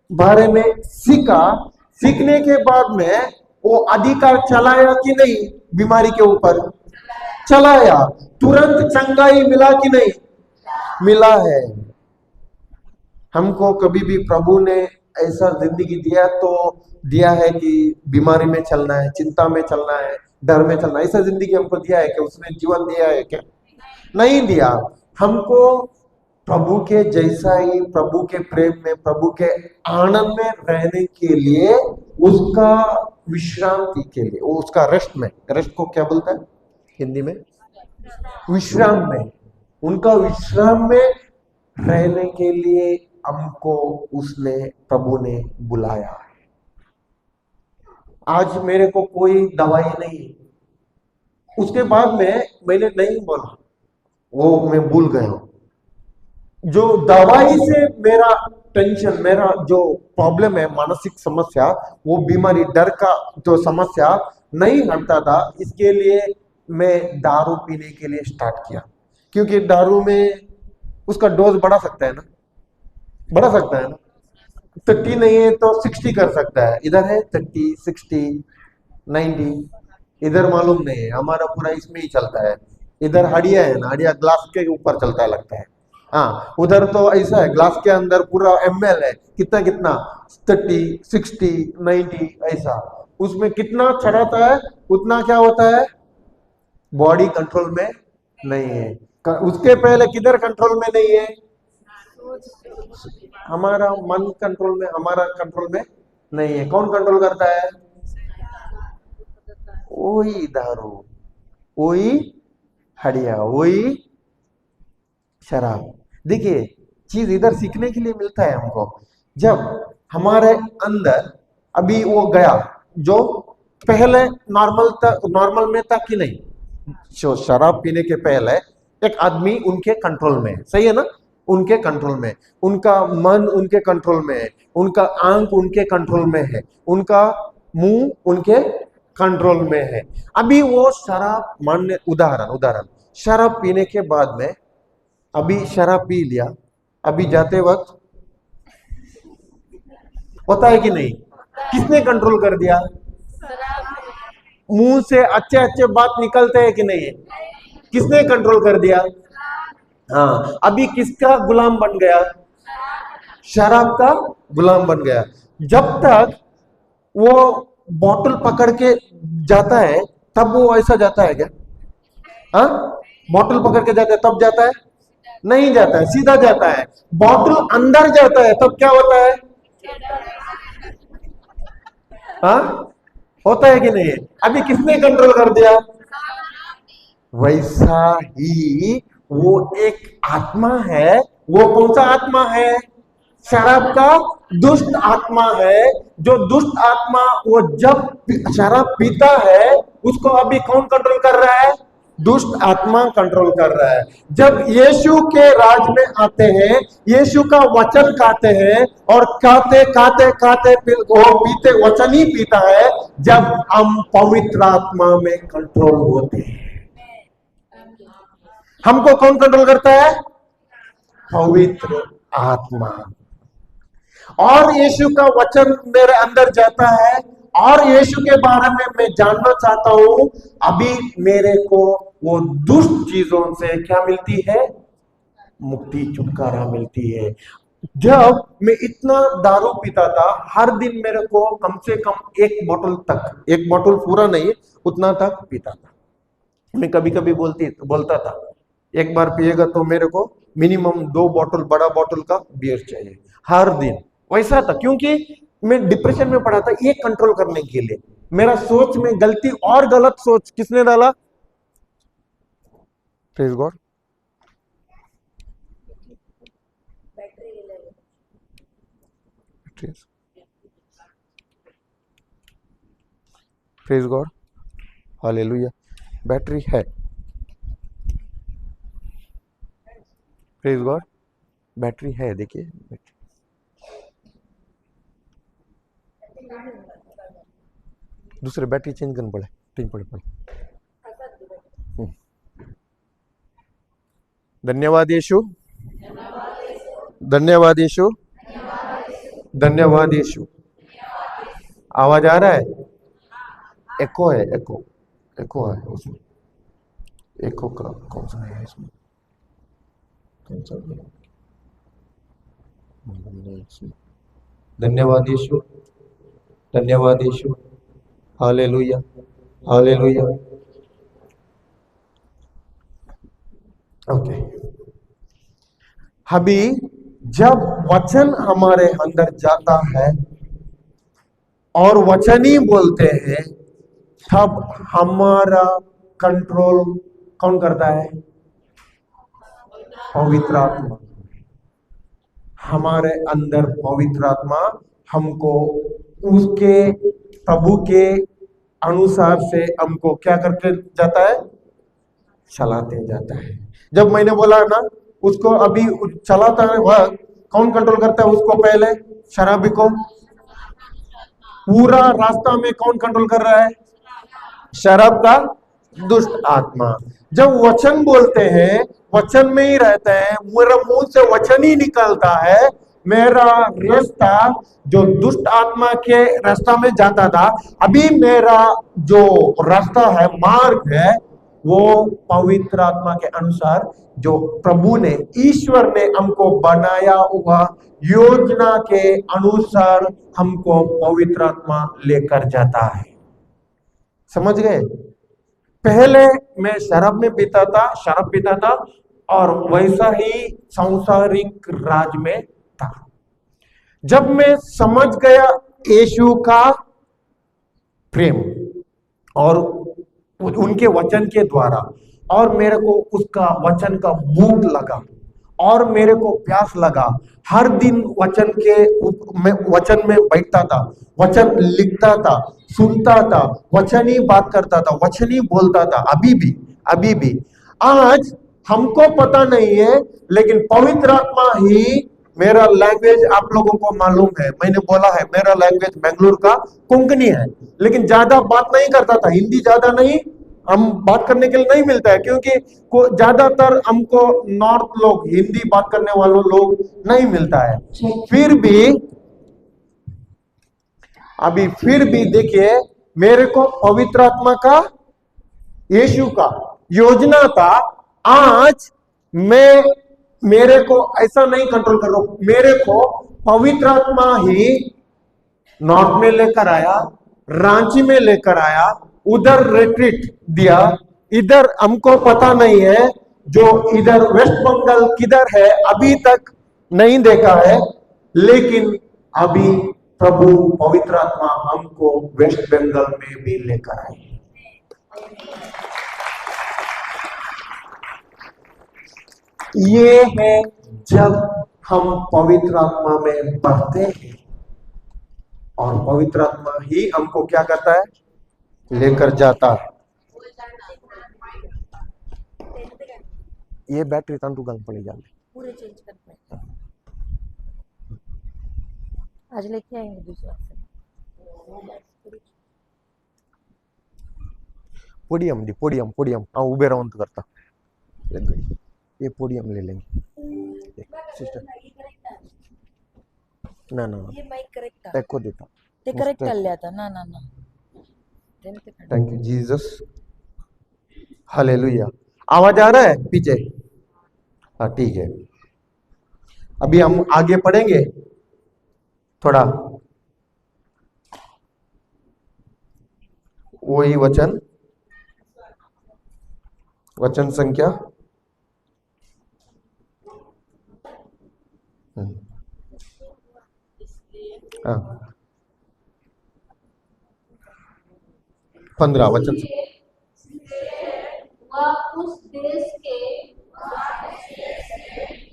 बारे में सीखा, सीखने के बाद में वो अधिकार चलाया कि नहीं? बीमारी के ऊपर चलाया, तुरंत चंगाई मिला कि नहीं? मिला है। हमको कभी भी प्रभु ने ऐसा जिंदगी दिया तो दिया है कि बीमारी में चलना है, चिंता में चलना है, डर में चलना है। ऐसा जिंदगी हमको दिया है कि उसने जीवन दिया है क्या? नहीं दिया। हमको प्रभु के जैसा ही, प्रभु के प्रेम में, प्रभु के आनंद में रहने के लिए, उसका विश्रांति के लिए, वो उसका रेस्ट में, रेस्ट को क्या बोलता है हिंदी में? विश्राम में, उनका विश्राम में रहने के लिए हमको उसने, प्रभु ने बुलाया है। आज मेरे को कोई दवाई नहीं, उसके बाद में मैंने नहीं बोला, वो मैं भूल गया हूं। जो दवाई से मेरा टेंशन, मेरा जो प्रॉब्लम है, मानसिक समस्या, वो बीमारी, डर का जो समस्या नहीं हटता था, इसके लिए मैं दारू पीने के लिए स्टार्ट किया। क्योंकि दारू में उसका डोज बढ़ा सकता है ना, बढ़ा सकता है ना। 30 नहीं है तो 60 कर सकता है। इधर है 30, 60, 90, इधर मालूम नहीं है। हमारा पूरा इसमें ही चलता है। इधर हड़िया है ना, हड़िया ग्लास के ऊपर चलता है लगता है। हाँ, उधर तो ऐसा है, ग्लास के अंदर पूरा ml है, कितना कितना 30, 60, 90 ऐसा। उसमें कितना चढ़ाता है उतना क्या होता है? बॉडी कंट्रोल में नहीं है। उसके पहले किधर कंट्रोल में नहीं है? हमारा मन कंट्रोल में, हमारा कंट्रोल में नहीं है। कौन कंट्रोल करता है? वही दारू, वही हड़िया, वही शराब। देखिए, चीज इधर सीखने के लिए मिलता है हमको। जब हमारे अंदर अभी वो गया जो पहले नॉर्मल में था कि नहीं? जो शराब पीने के पहले एक आदमी उनके कंट्रोल में है, सही है ना? उनके कंट्रोल में, उनका मन उनके कंट्रोल में है, उनका आंख उनके कंट्रोल में है, उनका मुंह उनके कंट्रोल में है। अभी वो शराब, मान उदाहरण शराब पीने के बाद में, अभी शराब पी लिया, अभी जाते वक्त होता है कि नहीं? किसने कंट्रोल कर दिया? मुंह से अच्छे अच्छे बात निकलते हैं कि नहीं है? किसने कंट्रोल कर दिया? हाँ, अभी किसका गुलाम बन गया? शराब का गुलाम बन गया। जब तक वो बोतल पकड़ के जाता है तब वो ऐसा जाता है क्या? हाँ, बॉटल पकड़ के जाता है तब जाता है, नहीं जाता है, सीधा जाता है। बॉटल अंदर जाता है तब क्या होता है? हाँ, होता है कि नहीं? अभी किसने कंट्रोल कर दिया? वैसा ही वो एक आत्मा है। वो कौन सा आत्मा है? शराब का दुष्ट आत्मा है। जो दुष्ट आत्मा वो जब शराब पीता है उसको अभी कौन कंट्रोल कर रहा है? दुष्ट आत्मा कंट्रोल कर रहा है। जब यीशु के राज में आते हैं, यीशु का वचन खाते हैं और खाते खाते खाते फिर वो पीते वचन ही पीता है, जब हम पवित्र आत्मा में कंट्रोल होते हैं। हमको कौन कंट्रोल करता है? पवित्र आत्मा। और यीशु का वचन मेरे अंदर जाता है और यीशु के बारे में मैं जानना चाहता हूं। अभी मेरे को वो दुष्ट चीजों से क्या मिलती है? मुक्ति, छुटकारा मिलती है। जब मैं इतना दारू पीता था, हर दिन मेरे को कम से कम एक बोतल तक, एक बोतल पूरा नहीं, उतना तक पीता था। मैं कभी कभी बोलता था एक बार पिएगा तो मेरे को मिनिमम 2 बोतल बड़ा बोतल का बियर चाहिए हर दिन। वैसा था क्योंकि मैं डिप्रेशन में पड़ा था। ये कंट्रोल करने के लिए मेरा सोच में गलती और गलत सोच किसने डाला? Praise God. Praise God, hallelujah. Battery है, प्रेज गॉड, बैटरी है। देखिए दूसरे बैटरी चेंज करना पड़े, ठीक पड़े। धन्यवाद यीशु, धन्यवाद यीशु, धन्यवाद यीशु। आवाज आ रहा है? एको है, एको, एको है उसमें। एको का कौन सा है इसमें? कौन सा है? धन्यवाद यीशु, धन्यवाद यीशु, हालेलुया, हालेलुया। ओके, अभी जब वचन हमारे अंदर जाता है और वचन ही बोलते हैं, तब हमारा कंट्रोल कौन करता है? पवित्र आत्मा। हमारे अंदर पवित्र आत्मा हमको उसके प्रभु के अनुसार से हमको क्या करके जाता है? चलाते जाता है। जब मैंने बोला ना उसको अभी चलाता है, वह कौन कंट्रोल करता है उसको? पहले शराबी को। पूरा रास्ता में कौन कंट्रोल कर रहा है? शराब का दुष्ट आत्मा। जब वचन बोलते हैं, वचन में ही रहते हैं, मेरा मुंह से वचन ही निकलता है, मेरा रास्ता जो दुष्ट आत्मा के रास्ता में जाता था, अभी मेरा जो रास्ता है, मार्ग है, वो पवित्र आत्मा के अनुसार जो प्रभु ने, ईश्वर ने हमको बनाया हुआ योजना के अनुसार हमको पवित्र आत्मा लेकर जाता है। समझ गए? पहले मैं शराब में पीता था, शराब पीता था और वैसा ही सांसारिक राज में था। जब मैं समझ गया यीशु का प्रेम और उनके वचन के द्वारा, और मेरे को उसका वचन का भूख लगा और मेरे को प्यास लगा, हर दिन वचन में बैठता था, वचन लिखता था, सुनता था, वचन ही बात करता था, वचन ही बोलता था। अभी भी आज हमको पता नहीं है, लेकिन पवित्र आत्मा ही, मेरा लैंग्वेज आप लोगों को मालूम है, मैंने बोला है मेरा लैंग्वेज बेंगलुरु का कोंकणी है, लेकिन ज्यादा बात नहीं करता था, हिंदी ज्यादा नहीं हम बात करने के लिए नहीं मिलता है, क्योंकि ज्यादातर हमको नॉर्थ लोग, हिंदी बात करने वालों लोग नहीं मिलता है। फिर भी देखिए, मेरे को पवित्र आत्मा का, यीशु का योजना था। आज मेरे को ऐसा नहीं कंट्रोल कर रहा, मेरे को पवित्र आत्मा ही नॉर्थ में लेकर आया, रांची में लेकर आया, उधर रिट्रीट दिया, इधर हमको पता नहीं है, जो इधर वेस्ट बंगाल किधर है अभी तक नहीं देखा है, लेकिन अभी प्रभु पवित्र आत्मा हमको वेस्ट बंगाल में भी लेकर आए। ये है जब हम पवित्र आत्मा में बढ़ते हैं, और पवित्र आत्मा ही हमको क्या करता है, लेकर जाता है। ये बैटरी तंतु गल पड़ी जाती पूरे चेंज करते हैं। आज लेके आएंगे दूसरा से। पोडियम दी पोडियम पोडियम हाँ उबे रहो तो करता ये पोडियम ले लेंगे सिस्टर ना ना ये माइक करेक्ट था, टेक को देता ते करेक्ट कर लिया था ना ना ना। Thank you Jesus hallelujah. आवाज आ रहा है पीछे? हाँ ठीक है। अभी हम आगे पढ़ेंगे थोड़ा वही वचन संख्या हाँ 15 वचन वह उस देश के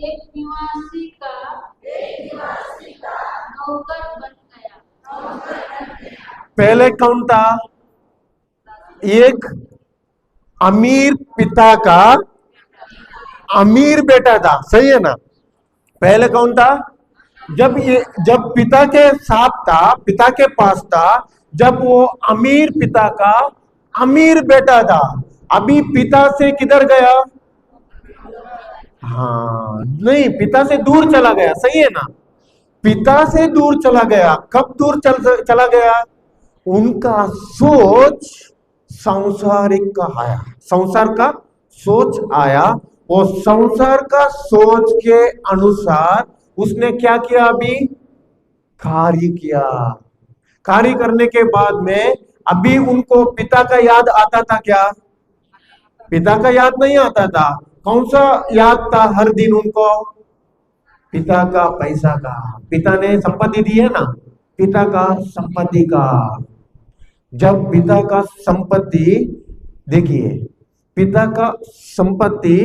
एक निवासी का नौकर बन गया। पहले कौन था? एक अमीर पिता का अमीर बेटा था, सही है ना? पहले कौन था? जब पिता के साथ था, पिता के पास था, जब वो अमीर पिता का अमीर बेटा था। अभी पिता से किधर गया? हाँ नहीं, पिता से दूर चला गया, सही है ना? पिता से दूर चला गया। कब दूर चला गया? उनका सोच सांसारिक का आया, संसार का सोच आया, और संसार का सोच के अनुसार उसने क्या किया? अभी कार्य किया। कार्य करने के बाद में अभी उनको पिता का याद आता था क्या? पिता का याद नहीं आता था। कौन सा याद था हर दिन उनको? पिता का पैसा का। पिता ने संपत्ति दी है ना, पिता का संपत्ति का। जब पिता का संपत्ति, देखिए पिता का संपत्ति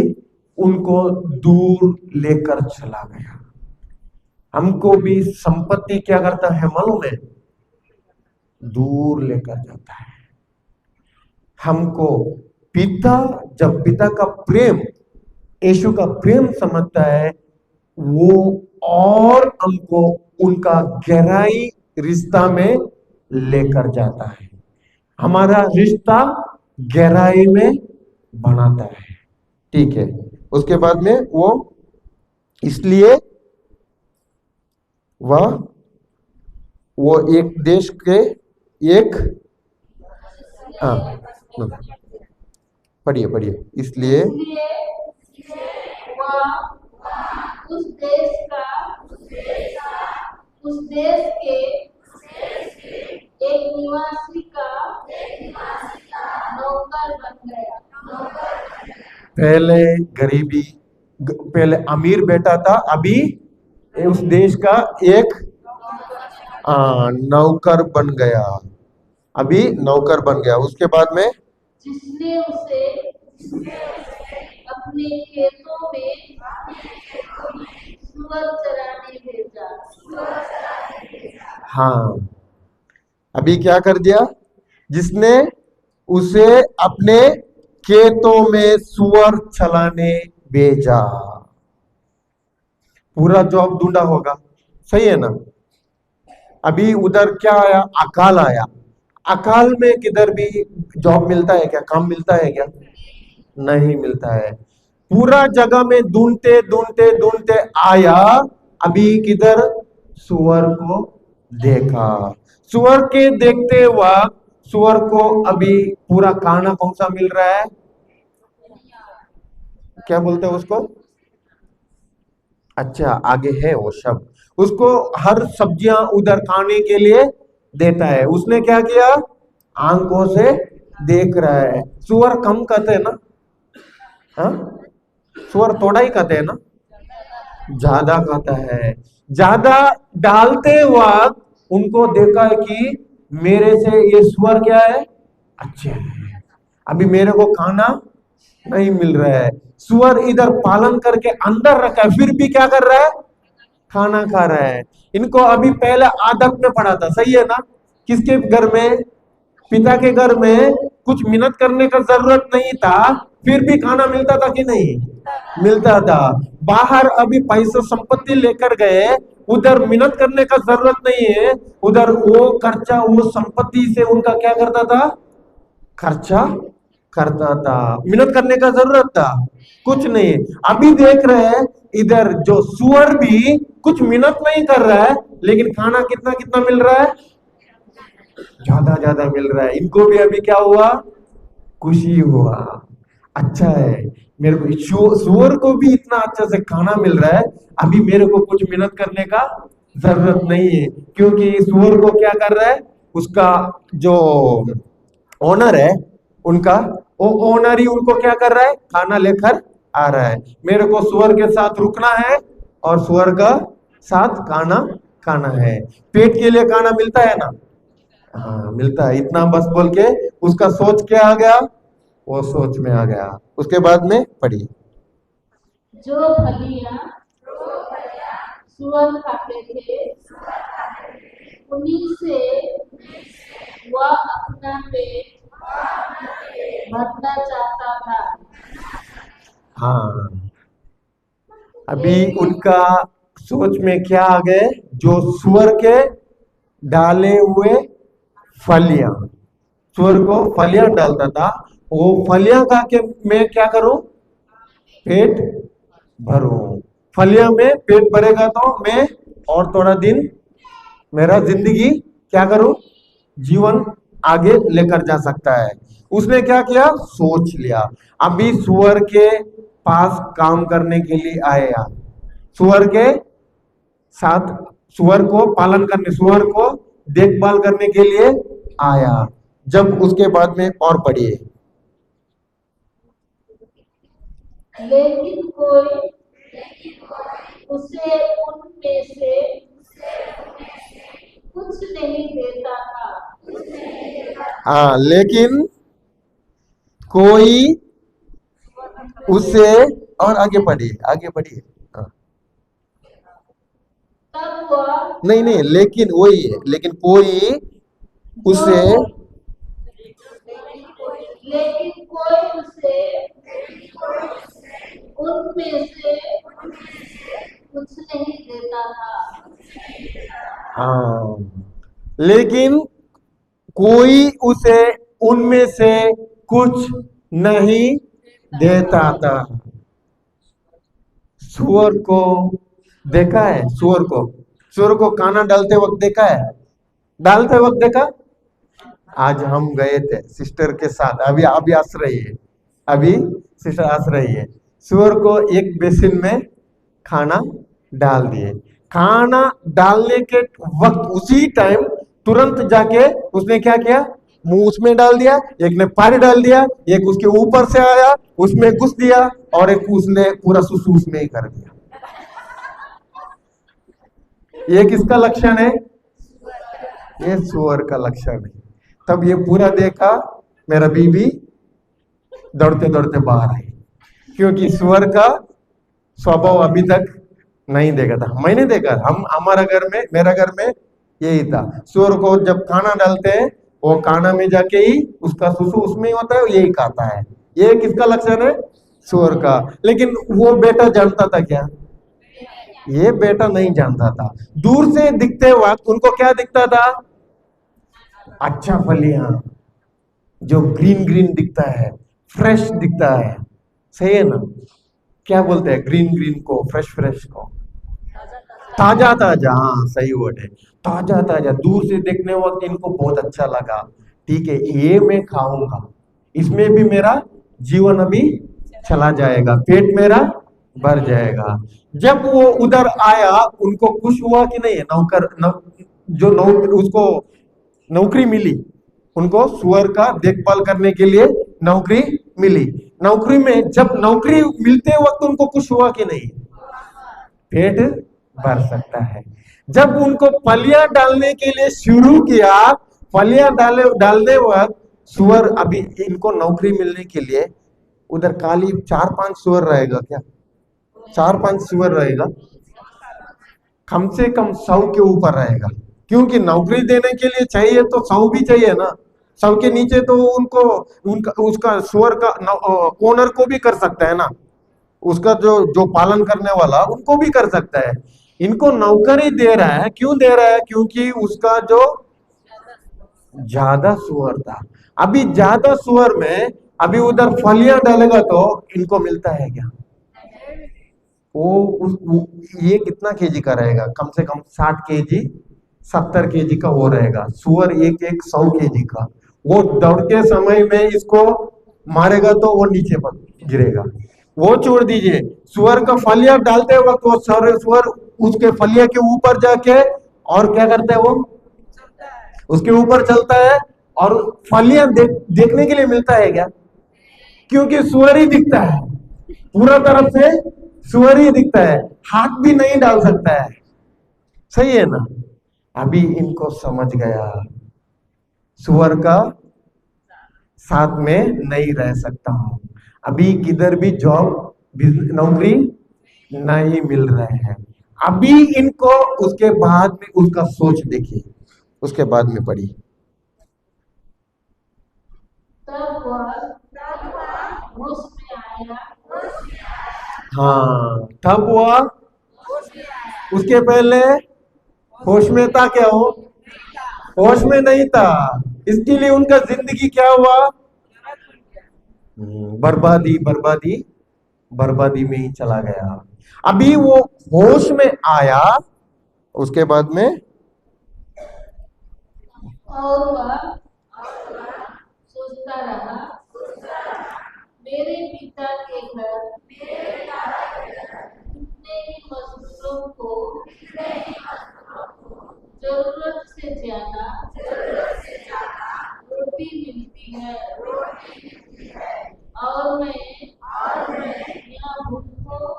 उनको दूर लेकर चला गया। हमको भी संपत्ति क्या करता है मालूम है? दूर लेकर जाता है हमको। पिता, जब पिता का प्रेम, यीशु का प्रेम समझता है, वो और हमको उनका गहराई रिश्ता में लेकर जाता है। हमारा रिश्ता गहराई में बनाता है, ठीक है। उसके बाद में वो, इसलिए वो एक देश के एक, हाँ पढ़िए इसलिए वह उस देश के एक निवासी का नौकर बन गया। पहले अमीर बेटा था, अभी उस देश का एक नौकर बन गया। अभी नौकर बन गया। उसके बाद में जिसने उसे अपने खेतों में सुअर चराने भेजा। हाँ, अभी क्या कर दिया? जिसने उसे अपने खेतों में सुअर चलाने भेजा। पूरा जॉब ढूंढा होगा, सही है ना? अभी उधर क्या आया? अकाल आया। अकाल में किधर भी जॉब मिलता है क्या? काम मिलता है क्या? नहीं मिलता है। पूरा जगह में ढूंढते आया। अभी किधर? सुअर को देखा। सुअर के देखते वक्त सुअर को अभी पूरा खाना कौन सा मिल रहा है? क्या बोलते हैं उसको? अच्छा, आगे है वो शब्द। उसको हर सब्जियां उधर खाने के लिए देता है। उसने क्या किया? आंखों से देख रहा है। सुअर कम खाते हैं ना? हाँ, सुअर थोड़ा ही खाते हैं ना? ज्यादा खाता है। ज्यादा डालते वक्त उनको देखा है कि मेरे से ये सुअर क्या है, अच्छे हैं, अभी मेरे को खाना नहीं मिल रहा है। सुअर इधर पालन करके अंदर रखा है, फिर भी क्या कर रहा है, खाना खा रहा है। इनको अभी पहले आदत में पड़ा था, सही है ना? किसके घर में? पिता के घर में कुछ मेहनत करने का जरूरत नहीं था, फिर भी खाना मिलता था कि नहीं मिलता था। बाहर अभी पैसा संपत्ति लेकर गए, उधर मेहनत करने का जरूरत नहीं है, उधर वो खर्चा वो संपत्ति से उनका क्या करता था, खर्चा करता था। मेहनत करने का जरूरत था कुछ नहीं। अभी देख रहे हैं इधर जो सुअर भी कुछ मेहनत नहीं कर रहा है, लेकिन खाना कितना कितना मिल रहा है, ज्यादा ज्यादा मिल रहा है। इनको भी अभी क्या हुआ, खुशी हुआ। अच्छा है, मेरे को सुअर को भी इतना अच्छा से खाना मिल रहा है, अभी मेरे को कुछ मेहनत करने का जरूरत नहीं है। क्योंकि सुअर को क्या कर रहा है, उसका जो ओनर है उनका, वो ओनर ही उनको क्या कर रहा है, खाना लेकर आ रहा है। मेरे को सुअर के साथ रुकना है और सुअर का साथ खाना खाना है। पेट के लिए खाना मिलता है ना? हाँ मिलता है। इतना बस बोल के उसका सोच क्या आ गया, वो सोच में आ गया। उसके बाद में पढ़िए। जो फलियां सुअर खाते थे, उन्हीं से वह अपना पेट भरना चाहता था। हाँ, अभी उनका सोच में क्या आ गए, जो सुअर के डाले हुए फलियां, सुअर को फलियां डालता था, वो फलियां खा के मैं क्या करूं, पेट भरूं। फलियां में पेट भरेगा तो मैं और थोड़ा दिन मेरा जिंदगी क्या करूं, जीवन आगे लेकर जा सकता है। उसने क्या किया, सोच लिया। अभी सुअर के पास काम करने के लिए आया, सुअर के साथ सुअर को पालन करने, सुअर को देखभाल करने के लिए आया। जब उसके बाद में और पढ़िए। लेकिन कोई उसे उनमें से कुछ नहीं देता था। हाँ, लेकिन कोई उसे, और आगे पढ़िए, आगे पढ़िए। हाँ। तब वह नहीं नहीं, लेकिन वही है, लेकिन कोई उसे, लेकिन कोई उसे उनमें से कुछ नहीं देता था। हाँ, लेकिन कोई उसे उनमें से कुछ नहीं देता था। सुअर को देखा है, सुअर को खाना डालते वक्त देखा है, डालते वक्त देखा। आज हम गए थे सिस्टर के साथ, अभी अभी हंस रही है, अभी सिस्टर हंस रही है। सुअर को एक बेसिन में खाना डाल दिए। खाना डालने के वक्त उसी टाइम तुरंत जाके उसने क्या किया, मुंह उसमें डाल दिया, एक ने पानी डाल दिया, एक उसके ऊपर से आया उसमें घुस दिया, और एक उसने पूरा सुसु उसमें ही कर दिया। ये किसका लक्षण है, ये सुअर का लक्षण है। तब ये पूरा देखा, मेरा बीबी दौड़ते दौड़ते बाहर आई, क्योंकि सुअर का स्वभाव अभी तक नहीं देखा था। मैंने देखा, हम हमारा घर में, मेरा घर में यही था। सुअर को जब खाना डालते हैं, वो खाना में जाके ही उसका सुसु उसमें ही होता है, यही खाता है। ये किसका लक्षण है, सुअर का। लेकिन वो बेटा जानता था क्या, ये बेटा नहीं जानता था। दूर से दिखते वक्त उनको क्या दिखता था, अच्छा फलियां, जो ग्रीन ग्रीन दिखता है, फ्रेश दिखता है, सही है ना? क्या बोलते हैं ग्रीन ग्रीन को, फ्रेश फ्रेश को, ताजा ताजा। हाँ सही वर्ड है, ताजा ताजा। दूर से देखने वक्त इनको बहुत अच्छा लगा, ठीक है ये मैं खाऊंगा, इसमें भी मेरा जीवन अभी चला जाएगा, पेट मेरा भर जाएगा। जब वो उधर आया, उनको खुश हुआ कि नहीं, जो नौकर उसको नौकरी मिली, उनको सुअर का देखभाल करने के लिए नौकरी मिली। नौकरी में जब नौकरी मिलते वक्त उनको कुछ हुआ कि नहीं? पेट भर सकता है। जब उनको फलियां डालने के लिए शुरू किया, फलियां डालने वक्त सुअर, अभी इनको नौकरी मिलने के लिए उधर खाली 4-5 सुअर रहेगा क्या? 4-5 सुअर रहेगा, कम से कम 100 के ऊपर रहेगा, क्योंकि नौकरी देने के लिए चाहिए तो 100 भी चाहिए ना। 100 के नीचे तो उनको उनका उसका सुअर का ओनर को भी कर सकता है ना, उसका जो जो पालन करने वाला उनको भी कर सकता है। इनको नौकरी दे रहा है, क्यों दे रहा है? क्योंकि उसका जो ज्यादा सुअर था, अभी ज्यादा सुअर में अभी उधर फलियां डालेगा तो इनको मिलता है क्या? ये कितना केजी का रहेगा? कम से कम 60 केजी 70 केजी का वो रहेगा सुअर, एक 100 केजी का। वो दौड़ते समय में इसको मारेगा तो वो नीचे पर गिरेगा। वो छोड़ दीजिए, सुअर का फलिया डालते वक्त वो सुअर उसके फलिया के ऊपर जाके और क्या करता है? वो उसके ऊपर चलता है और फलियां देखने के लिए मिलता है क्या? क्योंकि सुअर ही दिखता है, पूरा तरफ से सुअर ही दिखता है, हाथ भी नहीं डाल सकता है। सही है ना? अभी इनको समझ गया सुअर का साथ में नहीं रह सकता हूं, अभी किधर भी जॉब नौकरी नहीं मिल रहे हैं। अभी इनको उसके बाद में उसका सोच देखिए, उसके बाद में पढ़ी। तब वह होश में आया। हाँ, तब वह, उसके पहले होश में था क्या? हो होश में नहीं था, इसके लिए उनका जिंदगी क्या हुआ? बर्बादी बर्बादी बर्बादी में ही चला गया। अभी वो होश में आया, उसके बाद में और वह सोचता रहा, मेरे पिता के घर कितने ही मजदूरों को जरूरत से ज्यादा रोटी मिलती है और मैं यहाँ भूखों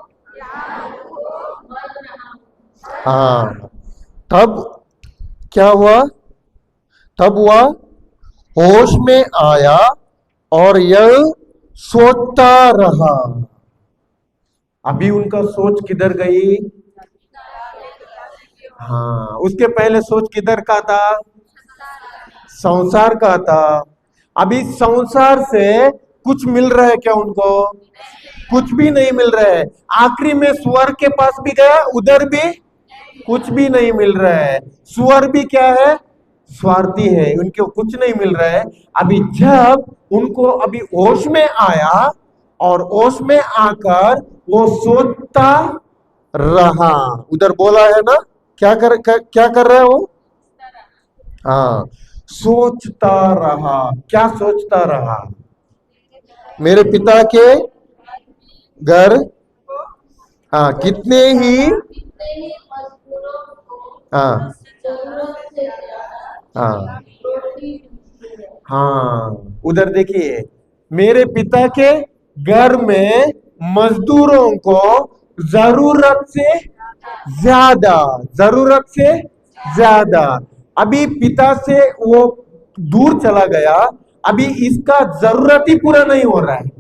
मर रहा हूँ। हाँ, तब क्या हुआ? तब वह होश में आया और यह सोचता रहा। अभी उनका सोच किधर गई? हाँ, उसके पहले सोच किधर का था? संसार का था। अभी संसार से कुछ मिल रहा है क्या उनको? कुछ भी नहीं मिल रहा है। आखिरी में सुअर के पास भी गया, उधर भी कुछ भी नहीं मिल रहा है। सुअर भी क्या है? स्वार्थी है, उनको कुछ नहीं मिल रहा है। अभी जब उनको अभी होश में आया और होश में आकर वो सोचता रहा, उधर बोला है ना, क्या कर रहा है वो? हाँ, सोचता रहा। क्या सोचता रहा? मेरे पिता के घर, हाँ, कितने ही मजदूरों को हाँ जरूरत से ज्यादा हाँ रोटी मिलती है। हाँ, उधर देखिए, मेरे पिता के घर में मजदूरों को जरूरत से ज्यादा, जरूरत से ज्यादा। अभी पिता से वो दूर चला गया, अभी इसका जरूरत ही पूरा नहीं हो रहा है।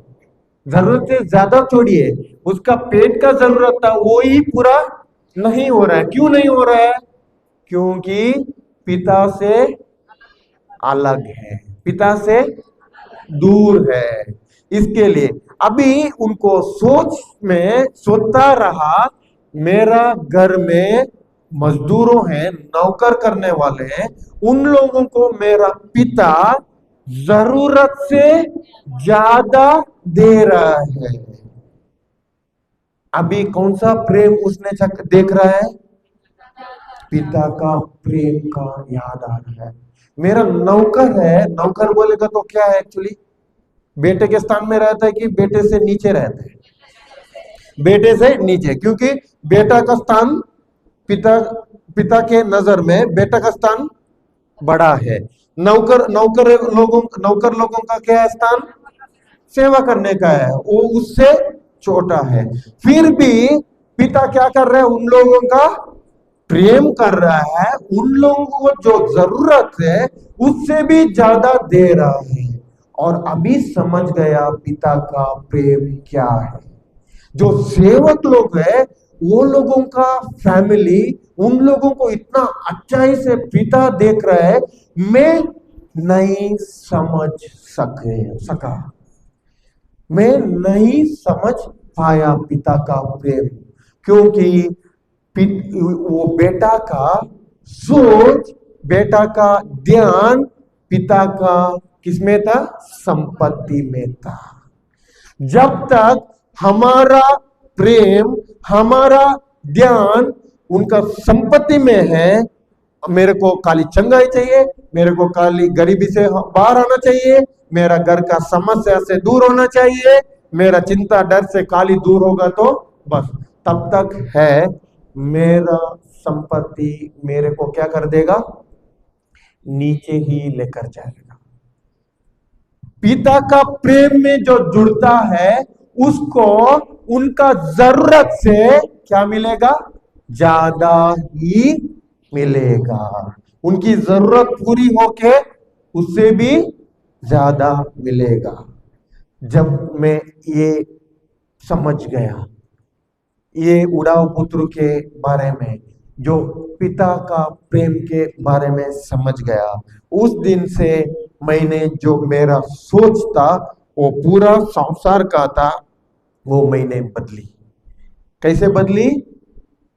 जरूरत से ज्यादा छोड़िए, उसका पेट का जरूरत था वो ही पूरा नहीं हो रहा है। क्यों नहीं हो रहा है? क्योंकि पिता से अलग है, पिता से दूर है। इसके लिए अभी उनको सोच में सोचता रहा, मेरा घर में मजदूरों हैं, नौकर करने वाले हैं, उन लोगों को मेरा पिता जरूरत से ज्यादा दे रहा है। अभी कौन सा प्रेम उसने देख रहा है? पिता का प्रेम का याद आ रहा है। मेरा नौकर है, नौकर बोलेगा तो क्या है एक्चुअली? बेटे के स्थान में रहता है कि बेटे से नीचे रहता है? बेटे से नीचे, क्योंकि बेटा का स्थान पिता के नजर में बेटा का स्थान बड़ा है। नौकर लोगों का क्या है स्थान? सेवा करने का है, वो उससे छोटा है। फिर भी पिता क्या कर रहे हैं? उन लोगों का प्रेम कर रहा है, उन लोगों को जो जरूरत है उससे भी ज्यादा दे रहा है। और अभी समझ गया पिता का प्रेम क्या है। जो सेवक लोग है, वो लोगों का फैमिली, उन लोगों को इतना अच्छाई से पिता देख रहा है, मैं नहीं समझ सका, मैं नहीं समझ पाया पिता का प्रेम। क्योंकि वो बेटा का सोच, बेटा का ध्यान पिता का किसमें था? संपत्ति में था। जब तक हमारा प्रेम, हमारा ध्यान उनका संपत्ति में है, मेरे को खाली चंगाई चाहिए, मेरे को खाली गरीबी से बाहर आना चाहिए, मेरा घर का समस्या से दूर होना चाहिए, मेरा चिंता डर से खाली दूर होगा तो बस, तब तक है मेरा संपत्ति मेरे को क्या कर देगा? नीचे ही लेकर जाएगा। पिता का प्रेम में जो जुड़ता है उसको उनका जरूरत से क्या मिलेगा? ज्यादा ही मिलेगा। उनकी जरूरत पूरी होके उससे भी ज्यादा मिलेगा। जब मैं ये समझ गया, ये उड़ाव पुत्र के बारे में, जो पिता का प्रेम के बारे में समझ गया, उस दिन से मैंने जो मेरा सोच था वो पूरा संसार का था, वो मैंने बदली। कैसे बदली?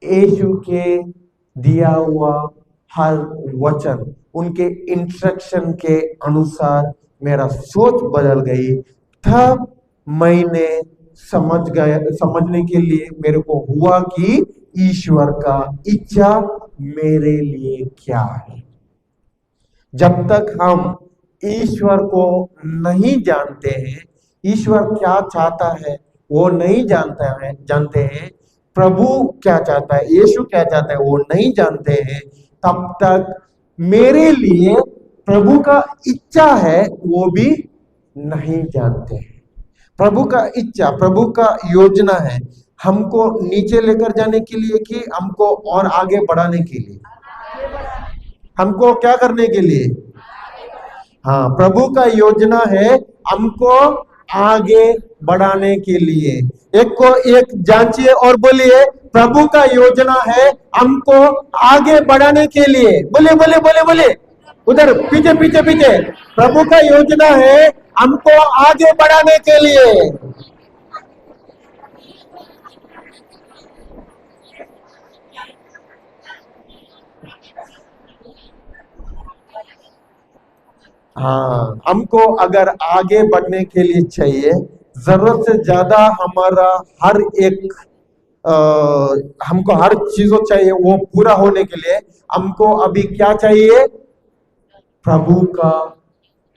यीशु के दिया हुआ हर वचन, उनके इंस्ट्रक्शन के अनुसार मेरा सोच बदल गई। तब मैंने समझने के लिए मेरे को हुआ कि ईश्वर का इच्छा मेरे लिए क्या है। जब तक हम ईश्वर को नहीं जानते हैं, ईश्वर क्या चाहता है वो नहीं जानते हैं, प्रभु क्या चाहता है, यीशु क्या चाहता है वो नहीं जानते हैं, तब तक मेरे लिए प्रभु का इच्छा है वो भी नहीं जानते हैं। प्रभु का इच्छा, प्रभु का योजना है हमको नीचे लेकर जाने के लिए कि हमको और आगे बढ़ाने के लिए? हमको क्या करने के लिए? हाँ, प्रभु का योजना है हमको आगे बढ़ाने के लिए। एक को एक जांचिए और बोलिए, प्रभु का योजना है हमको आगे बढ़ाने के लिए। बोलिए बोलिए बोलिए बोलिए, उधर पीछे पीछे पीछे। प्रभु का योजना है हमको आगे बढ़ाने के लिए। हाँ, हमको अगर आगे बढ़ने के लिए चाहिए, जरूरत से ज्यादा हमारा हर एक हमको हर चीजों चाहिए, वो पूरा होने के लिए हमको अभी क्या चाहिए? प्रभु का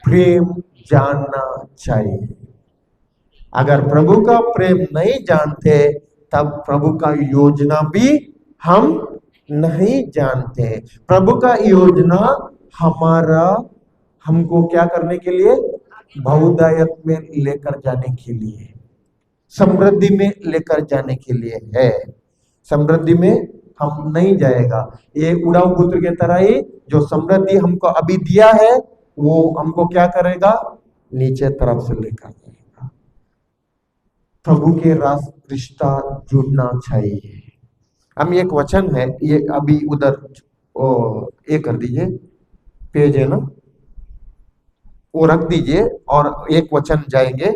प्रेम जानना चाहिए। अगर प्रभु का प्रेम नहीं जानते, तब प्रभु का योजना भी हम नहीं जानते। प्रभु का योजना हमारा हमको क्या करने के लिए? बहुदायत में लेकर जाने के लिए, समृद्धि में लेकर जाने के लिए है। समृद्धि में हम नहीं जाएगा। ये उड़ाऊ पुत्र के तरह ही जो समृद्धि हमको अभी दिया है वो हमको क्या करेगा? नीचे तरफ से लेकर जाएगा। प्रभु के रिश्ता जुड़ना चाहिए। हम एक वचन है, ये अभी उधर ये कर दीजिए, पेज है ना, वो रख दीजिए और एक वचन जाएंगे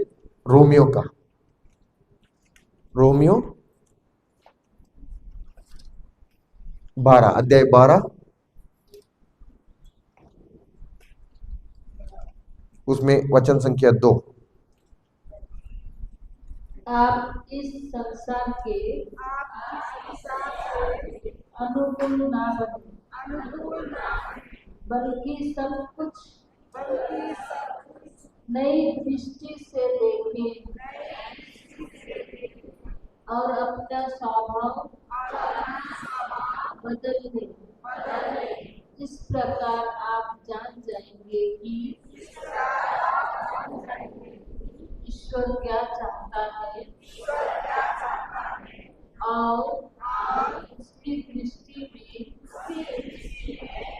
रोमियो का। रोमियो 12 अध्याय 12, उसमें वचन संख्या 2। आप इस संसार के अनुकूल ना बने, बल्कि सब कुछ नई दृष्टि से देखें और अपना स्वभाव बदल दें। इस प्रकार आप जान जाएंगे जाएंगे कि ईश्वर क्या चाहता है और उसकी दृष्टि में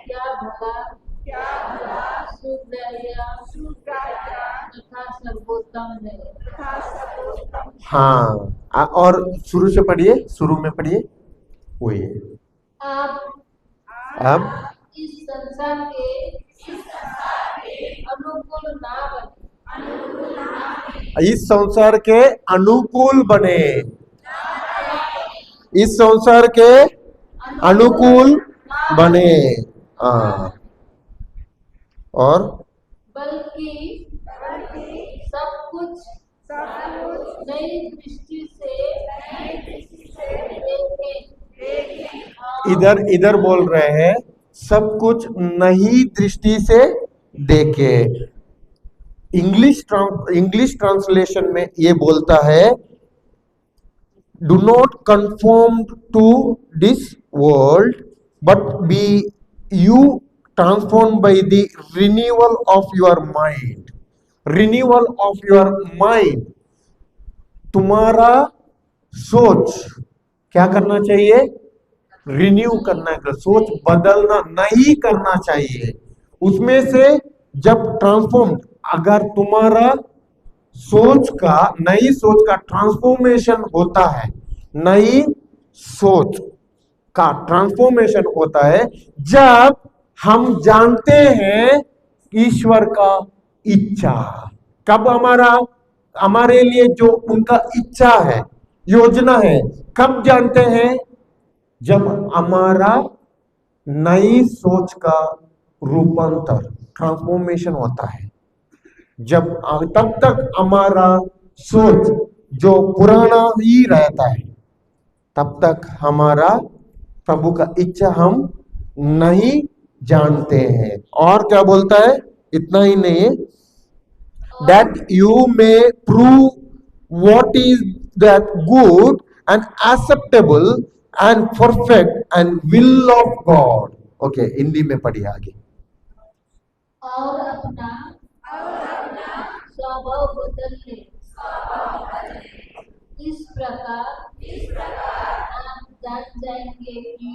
क्या भला सुग्राह्य तथा सर्वोत्तम है। हाँ और शुरू से पढ़िए, शुरू में पढ़िए वही। अब इस संसार के अनुकूल ना बने, इस संसार के अनुकूल बने, इस संसार के अनुकूल बने। हाँ और बल्कि सब कुछ नई दृष्टि से देखें। इधर बोल रहे हैं सब कुछ नई दृष्टि से देखे। इंग्लिश ट्रांसलेशन में ये बोलता है do not conform to this world but be you transform by the renewal of your mind. Renewal of your mind, तुम्हारा सोच क्या करना चाहिए? रिन्यू करना है, सोच बदलना नहीं करना चाहिए। उसमें से जब ट्रांसफॉर्म, अगर तुम्हारा सोच का, नई सोच का ट्रांसफॉर्मेशन होता है, नई सोच का ट्रांसफॉर्मेशन होता है जब हम जानते हैं ईश्वर का इच्छा। कब हमारे लिए जो उनका इच्छा है, योजना है, कब जानते हैं? जब हमारा नई सोच का रूपांतर, ट्रांसफॉर्मेशन होता है। जब तब तक हमारा सोच जो पुराना ही रहता है, तब तक हमारा प्रभु का इच्छा हम नहीं जानते हैं। और क्या बोलता है? इतना ही नहीं, that you may prove what is that good and acceptable and perfect and will of God। Okay, Hindi में पढ़िए आगे। और अपना स्वभाव बदल ले, इस प्रकार आप जान जाएंगे कि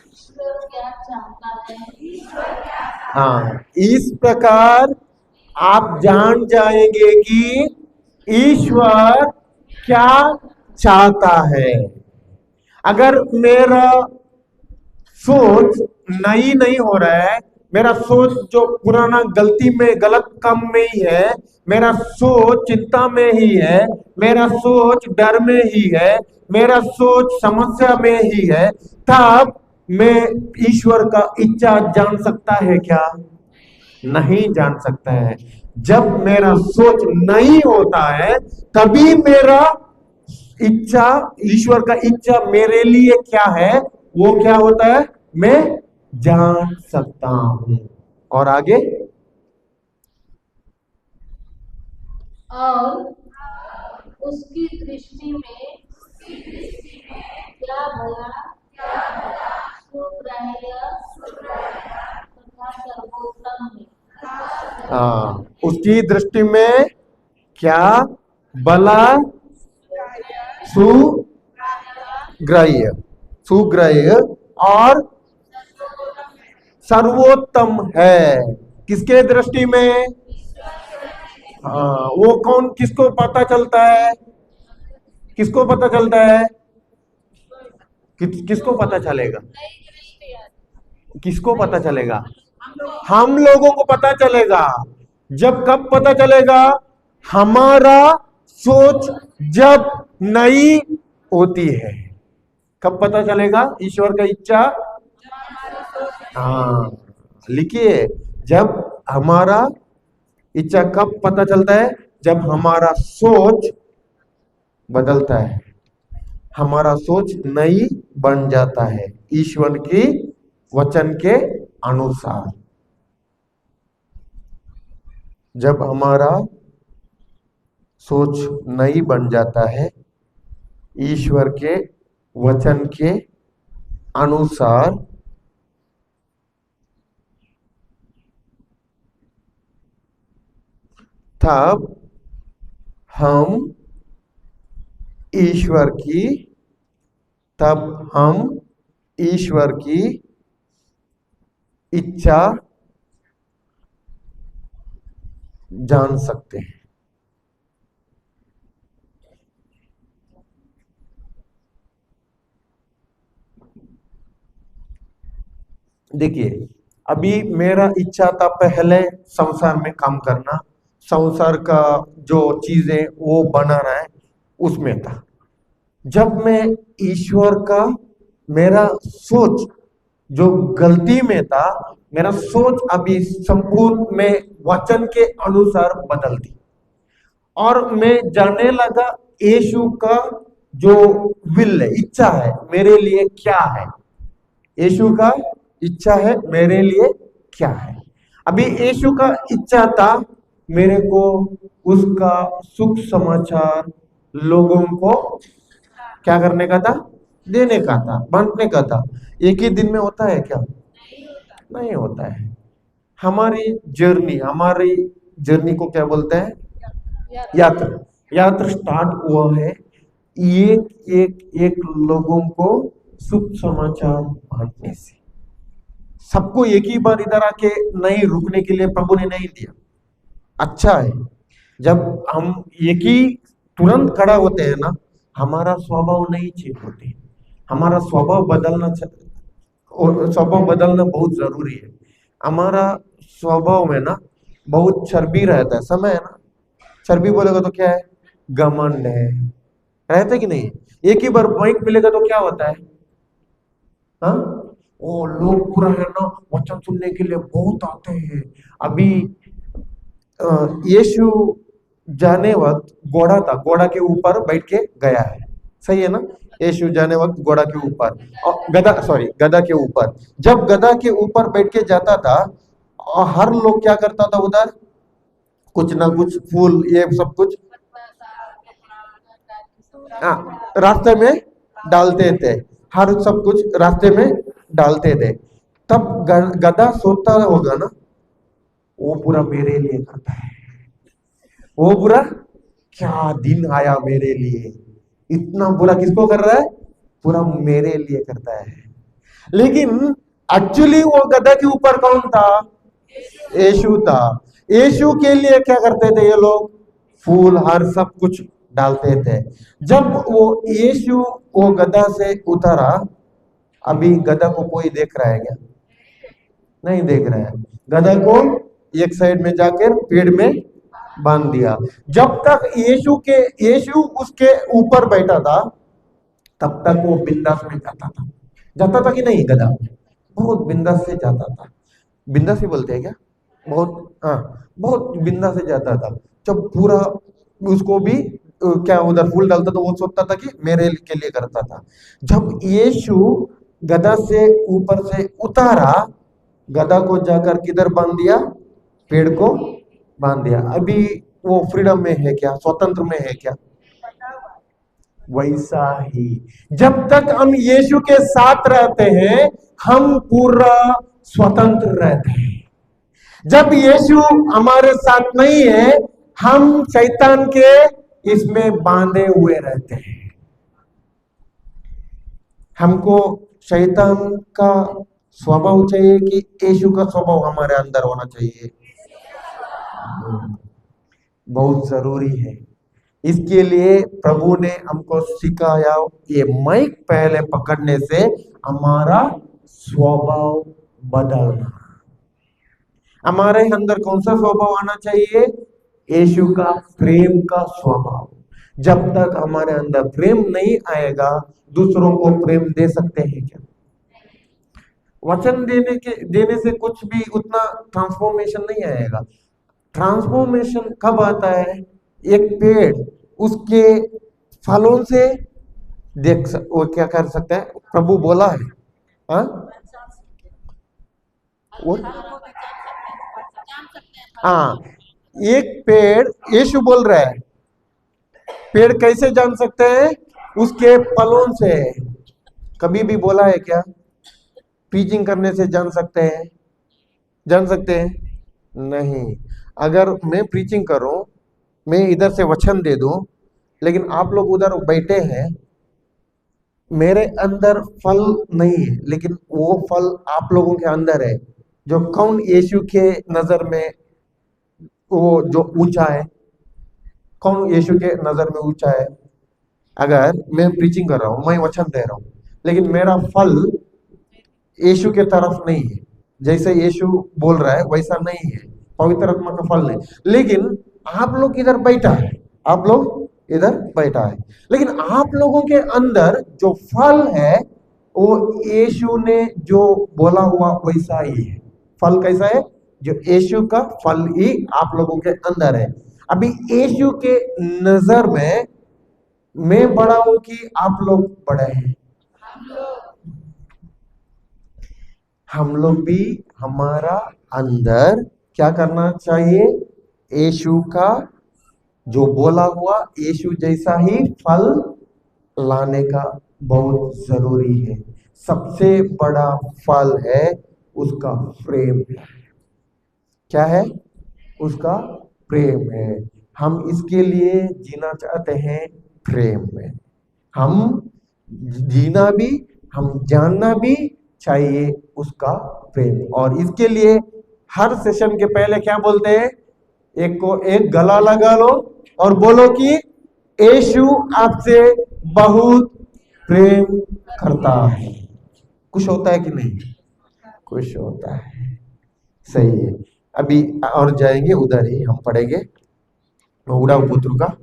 ईश्वर क्या चाहता है। हाँ, इस प्रकार आप जान जाएंगे कि ईश्वर क्या चाहता है। अगर मेरा सोच नई नहीं हो रहा है, मेरा सोच जो पुराना गलत काम में ही है, मेरा सोच चिंता में ही है, मेरा सोच डर में ही है, मेरा सोच समस्या में ही है, तब मैं ईश्वर का इच्छा जान सकता है क्या? नहीं जान सकता है। जब मेरा सोच नहीं होता है, तभी मेरा इच्छा, ईश्वर का इच्छा मेरे लिए क्या है, वो क्या होता है, मैं जान सकता हूं। और आगे, और उसकी दृष्टि में क्या भला सुग्राह्य तथा सर्वोत्तम है। उसकी दृष्टि में क्या भला सुग्राह्य और सर्वोत्तम है। किसके दृष्टि में? वो कौन, किसको पता चलता है? किसको पता चलता है? किसको पता चलेगा? किसको पता चलेगा? हम लोगों को पता चलेगा। जब कब पता चलेगा? हमारा सोच जब नई होती है। कब पता चलेगा ईश्वर का इच्छा? हाँ, लिखिए, जब हमारा इच्छा कब पता चलता है? जब हमारा सोच बदलता है, हमारा सोच नई बन जाता है ईश्वर की वचन के अनुसार। जब हमारा सोच नई बन जाता है ईश्वर के वचन के अनुसार, तब हम ईश्वर की तब हम ईश्वर की इच्छा जान सकते हैं। देखिए, अभी मेरा इच्छा था पहले संसार में काम करना, संसार का जो चीजें वो बनाना है उसमें था। जब मैं ईश्वर का मेरा सोच जो गलती में था, मेरा सोच अभी संपूर्ण में वचन के अनुसार बदल दी और मैं जानने लगा यीशु का जो विल है, इच्छा है मेरे लिए क्या है। यीशु का इच्छा है मेरे लिए क्या है। अभी यीशु का इच्छा था मेरे को उसका सुख समाचार लोगों को क्या करने का था, देने का था, बांटने का था। एक ही दिन में होता है क्या? नहीं होता है। हमारी जर्नी को क्या बोलते हैं? यात्रा। यात्रा स्टार्ट हुआ है एक एक एक लोगों को सुख समाचार बांटने से। सबको एक ही बार इधर आके नहीं रुकने के लिए प्रभु ने नहीं दिया। अच्छा है जब हम एक ही तुरंत खड़ा होते हैं ना, हमारा स्वभाव नहीं चेंज होते। हमारा स्वभाव बदलना बहुत जरूरी है। हमारा स्वभाव में ना बहुत चर्बी रहता है, समय है ना। चर्बी बोलेगा तो क्या है? घमंड है, रहता है कि नहीं? एक ही बार माइक मिलेगा तो क्या होता है? हाँ, वो लोग पूरा है ना वचन सुनने के लिए बहुत आते हैं। अभी यीशु जाने वक्त घोड़ा था, घोड़ा के ऊपर बैठ के गया है, सही है ना? यीशु जाने वक्त घोड़ा के ऊपर और गधा के ऊपर। जब गधा के ऊपर बैठ के जाता था और हर लोग क्या करता था उधर? कुछ ना कुछ फूल ये सब कुछ रास्ते में डालते थे। हर सब कुछ रास्ते में डालते थे। तब गधा सोचता होगा ना, वो पूरा मेरे लिए करता है, वो पूरा क्या दिन आया मेरे लिए। इतना बुरा किसको कर रहा है? पूरा मेरे लिए करता है। लेकिन एक्चुअली वो गधा के ऊपर कौन था? यीशु था। यीशु के लिए क्या करते थे ये लोग? फूल हर सब कुछ डालते थे। जब वो यीशु वो गधा से उतरा, अभी गधा को कोई देख रहा है क्या? नहीं देख रहा है। गधा को एक साइड में जाकर पेड़ में बांध दिया। जब तक यीशु उसके ऊपर बैठा था तब तक वो बिंदास में जाता था कि नहीं? गधा बहुत बिंदास से जाता था। बिंदास ही बोलते हैं क्या? बहुत, हाँ, बहुत बिंदास से जाता था। जब पूरा उसको भी क्या उधर फूल डालता तो वो सोचता था कि मेरे के लिए करता था। जब यीशु गधा से ऊपर से उतारा, गधा को जाकर किधर बांध दिया? पेड़ को बांध दिया। अभी वो फ्रीडम में है क्या? स्वतंत्र में है क्या? वैसा ही जब तक हम यीशु के साथ रहते हैं हम पूरा स्वतंत्र रहते हैं। जब यीशु हमारे साथ नहीं है हम शैतान के इसमें बांधे हुए रहते हैं। हमको शैतान का स्वभाव चाहिए कि यीशु का स्वभाव हमारे अंदर होना चाहिए? बहुत जरूरी है। इसके लिए प्रभु ने हमको सिखाया, ये माइक पहले पकड़ने से हमारा स्वभाव बदलना। हमारे अंदर कौन सा स्वभाव आना चाहिए? यीशु का प्रेम का स्वभाव। जब तक हमारे अंदर प्रेम नहीं आएगा दूसरों को प्रेम दे सकते हैं क्या? वचन देने से कुछ भी उतना ट्रांसफॉर्मेशन नहीं आएगा। ट्रांसफॉर्मेशन कब आता है? एक पेड़ उसके फलों से वो क्या कर सकता है? प्रभु बोला है, हाँ, हाँ, एक पेड़, यीशु बोल रहा है, पेड़ कैसे जान सकते हैं? उसके फलों से। कभी भी बोला है क्या? प्रीचिंग करने से जान सकते हैं? नहीं। अगर मैं प्रीचिंग करूं मैं इधर से वचन दे दूं, लेकिन आप लोग उधर बैठे हैं, मेरे अंदर फल नहीं है, लेकिन वो फल आप लोगों के अंदर है। जो कौन यीशु के नजर में वो जो ऊंचा है, कौन यीशु के नजर में ऊंचा है? अगर मैं प्रीचिंग कर रहा हूं, मैं वचन दे रहा हूं, लेकिन मेरा फल यीशु के तरफ नहीं है, जैसे यीशु बोल रहा है वैसा नहीं है, पवित्र आत्मा का फल नहीं। लेकिन आप लोग इधर बैठा है, आप लोग इधर बैठा है, लेकिन आप लोगों के अंदर जो फल है वो यीशु ने जो बोला हुआ वैसा ही है। फल कैसा है? जो यीशु का फल ही आप लोगों के अंदर है। अभी यीशु के नजर में मैं बड़ा हूं कि आप लोग बड़े हैं? हम लोग भी हमारा अंदर क्या करना चाहिए? यीशु का जो बोला हुआ यीशु जैसा ही फल लाने का बहुत जरूरी है। सबसे बड़ा फल है उसका प्रेम है। क्या है? उसका प्रेम है। हम इसके लिए जीना चाहते हैं प्रेम में। हम जीना भी, हम जानना भी चाहिए उसका प्रेम। और इसके लिए हर सेशन के पहले क्या बोलते हैं? एक को एक गला लगा लो और बोलो कि यीशु आपसे बहुत प्रेम करता है। कुछ होता है कि नहीं? कुछ होता है। सही है। अभी और जाएंगे उधर ही हम पढ़ेंगे उड़ाऊ पुत्र का।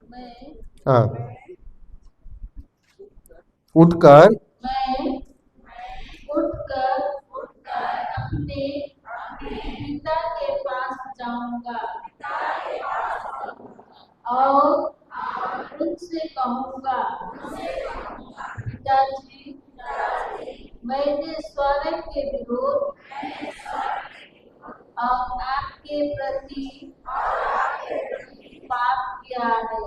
मैं हाँ, उठकर मैं उठकर अपने पिता के पास जाऊंगा और उनसे कहूंगा, पिताजी, मैंने स्वर्ग के विरोध और आपके प्रति पाप किया है।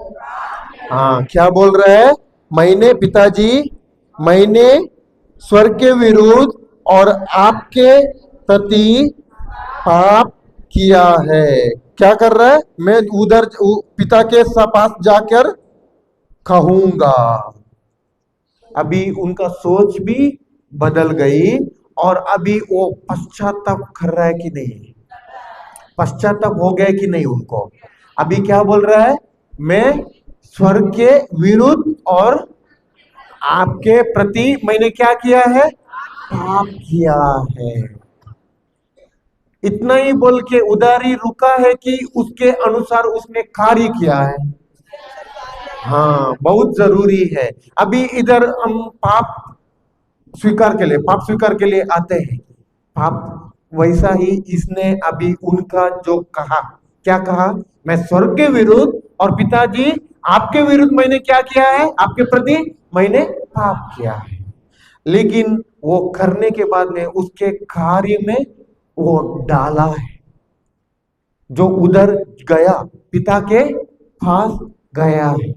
हाँ, क्या बोल रहे हैं? मैंने पिताजी, मैंने स्वर्ग के विरुद्ध और आपके प्रति पाप किया है। क्या कर रहा है? मैं उधर पिता के पास जाकर कहूंगा। अभी उनका सोच भी बदल गई और अभी वो पश्चाताप कर रहा है कि नहीं? पश्चाताप हो गया कि नहीं उनको? अभी क्या बोल रहा है? मैं स्वर्ग के विरुद्ध और आपके प्रति मैंने क्या किया है? पाप किया है। इतना ही बोल के उधर ही रुका है कि उसके अनुसार उसने कार्य किया है? हाँ, बहुत जरूरी है। अभी इधर हम पाप स्वीकार के लिए आते हैं। पाप वैसा ही इसने अभी उनका जो कहा, क्या कहा? मैं स्वर्ग के विरुद्ध और पिताजी आपके विरुद्ध मैंने क्या किया है? आपके प्रति मैंने पाप किया है। लेकिन वो करने के बाद में उसके कार्य में वो डाला है, जो उधर गया, पिता के पास गया है।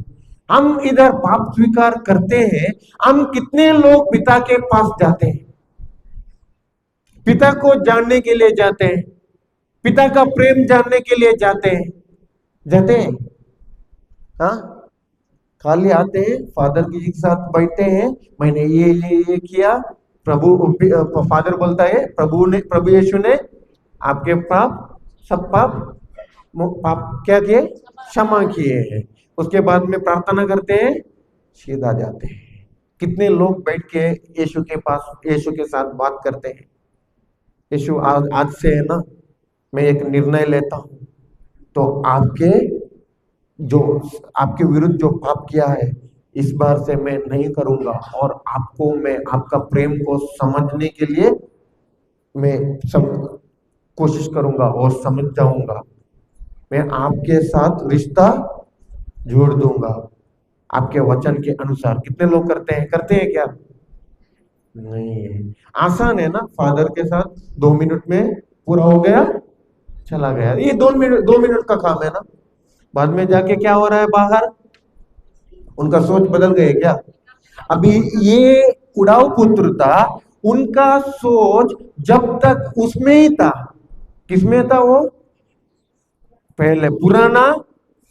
हम इधर पाप स्वीकार करते हैं। हम कितने लोग पिता के पास जाते हैं? पिता को जानने के लिए जाते हैं, पिता का प्रेम जानने के लिए जाते हैं। हाँ, खाली आते हैं, फादर जी के साथ बैठते हैं, मैंने ये किया। फादर बोलता है, प्रभु यीशु ने आपके सब पाप क्या किए? क्षमा किए हैं। उसके बाद में प्रार्थना करते हैं, सीधा जाते हैं। कितने लोग बैठ के यीशु के साथ बात करते हैं? यीशु आज से है ना, मैं एक निर्णय लेता हूं, तो आपके विरुद्ध जो पाप किया है इस बार से मैं नहीं करूंगा, और आपको मैं आपका प्रेम को समझने के लिए मैं सब कोशिश करूंगा और समझ जाऊंगा। मैं आपके साथ रिश्ता जोड़ दूंगा आपके वचन के अनुसार। कितने लोग करते हैं क्या? नहीं है। आसान है ना, फादर के साथ 2 मिनट में पूरा हो गया, चला गया। ये 2 मिनट का काम है ना। बाद में जाके क्या हो रहा है बाहर, उनका सोच बदल गए क्या? अभी ये उड़ाऊ पुत्र था, उनका सोच जब तक उसमें ही था। किसमें था वो? पहले पुराना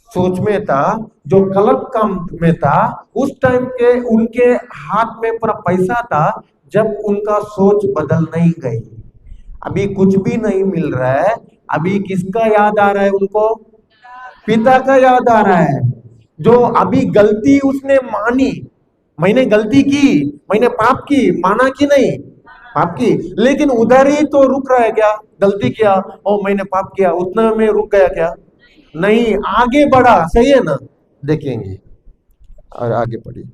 सोच में था, जो गलत काम में था। उस टाइम के उनके हाथ में पूरा पैसा था, जब उनका सोच बदल नहीं गई। अभी कुछ भी नहीं मिल रहा है। अभी किसका याद आ रहा है उनको? पिता का याद आ रहा है। जो अभी गलती उसने मानी, मैंने गलती की, मैंने पाप की, माना कि नहीं? पाप की। लेकिन उधर ही तो रुक रहा है क्या? गलती किया, ओ मैंने पाप किया, उतना में रुक गया क्या? नहीं, आगे बढ़ा। सही है ना? देखेंगे और आगे बढ़िए।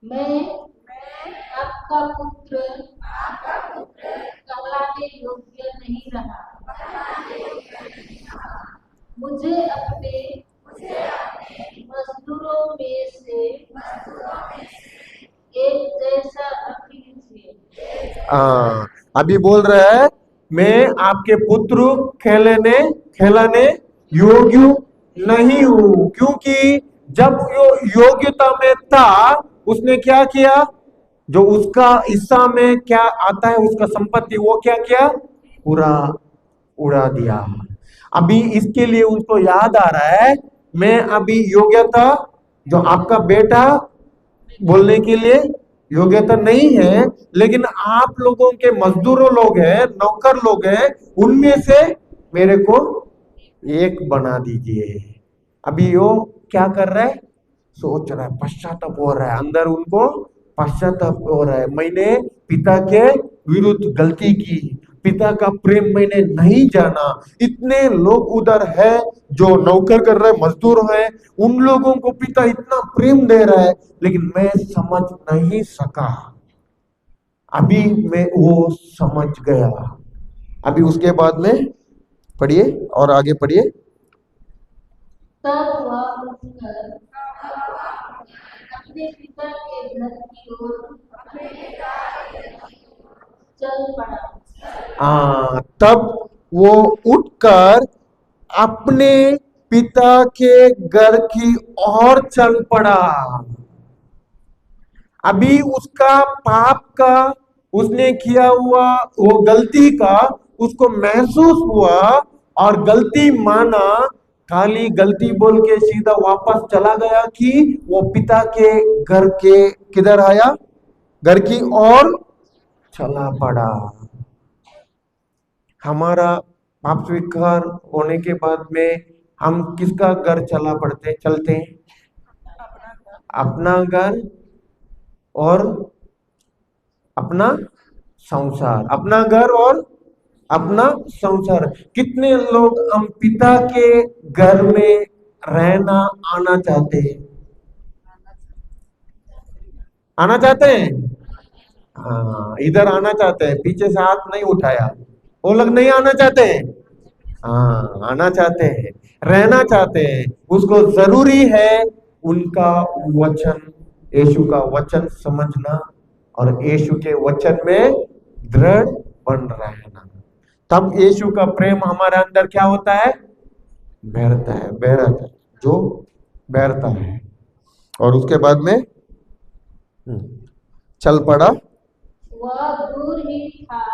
मैं आपका पुत्र कहलाने योग्य नहीं रहा। मुझे अपने मजदूरों में से एक जैसा रख लीजिए। अभी बोल रहा है, मैं आपके पुत्र कहलाने योग्य नहीं हूं, क्योंकि जब वो योग्यता में था, उसने क्या किया? जो उसका हिस्सा में क्या आता है, उसका संपत्ति, वो क्या किया? पूरा उड़ा दिया। अभी इसके लिए उनको याद आ रहा है, मैं अभी योग्यता, जो आपका बेटा बोलने के लिए योग्यता नहीं है, लेकिन आप लोगों के मजदूरों लोग हैं, नौकर लोग हैं, उनमें से मेरे को एक बना दीजिए। अभी वो क्या कर रहा है? सोच रहा है, पश्चाताप हो रहा है अंदर, उनको पश्चाताप हो रहा है। मैंने पिता के विरुद्ध गलती की, पिता का प्रेम मैंने नहीं जाना। इतने लोग उधर है जो नौकर कर रहे, मजदूर है, उन लोगों को पिता इतना प्रेम दे रहा है, लेकिन मैं समझ नहीं सका। अभी मैं वो समझ गया। अभी उसके बाद में पढ़िए और आगे पढ़िए। तब वह उठकर अपने पिता के घर की ओर चल पड़ा। तब वो उठकर अपने पिता के घर की ओर चल पड़ा। अभी उसका पाप का, उसने किया हुआ वो गलती का उसको महसूस हुआ और गलती माना। खाली गलती बोल के सीधा वापस चला गया कि वो पिता के घर के किधर आया? घर की ओर चला पड़ा। हमारा पाप स्वीकार होने के बाद में हम किसका घर चलते हैं? अपना घर और अपना संसार। अपना घर और अपना संसार। कितने लोग हम पिता के घर में रहना आना चाहते हैं? आना चाहते हैं? हाँ, इधर आना चाहते हैं। पीछे से हाथ नहीं उठाया। वो लोग नहीं आना चाहते हैं? हाँ, आना चाहते हैं, रहना चाहते हैं। उसको जरूरी है उनका वचन, यीशु का वचन समझना और यीशु के वचन में दृढ़ बन रहना। तब यीशु का प्रेम हमारे अंदर क्या होता है? बहरता है, बहरता है, जो बहरता है। और उसके बाद में चल पड़ा। वह दूर ही था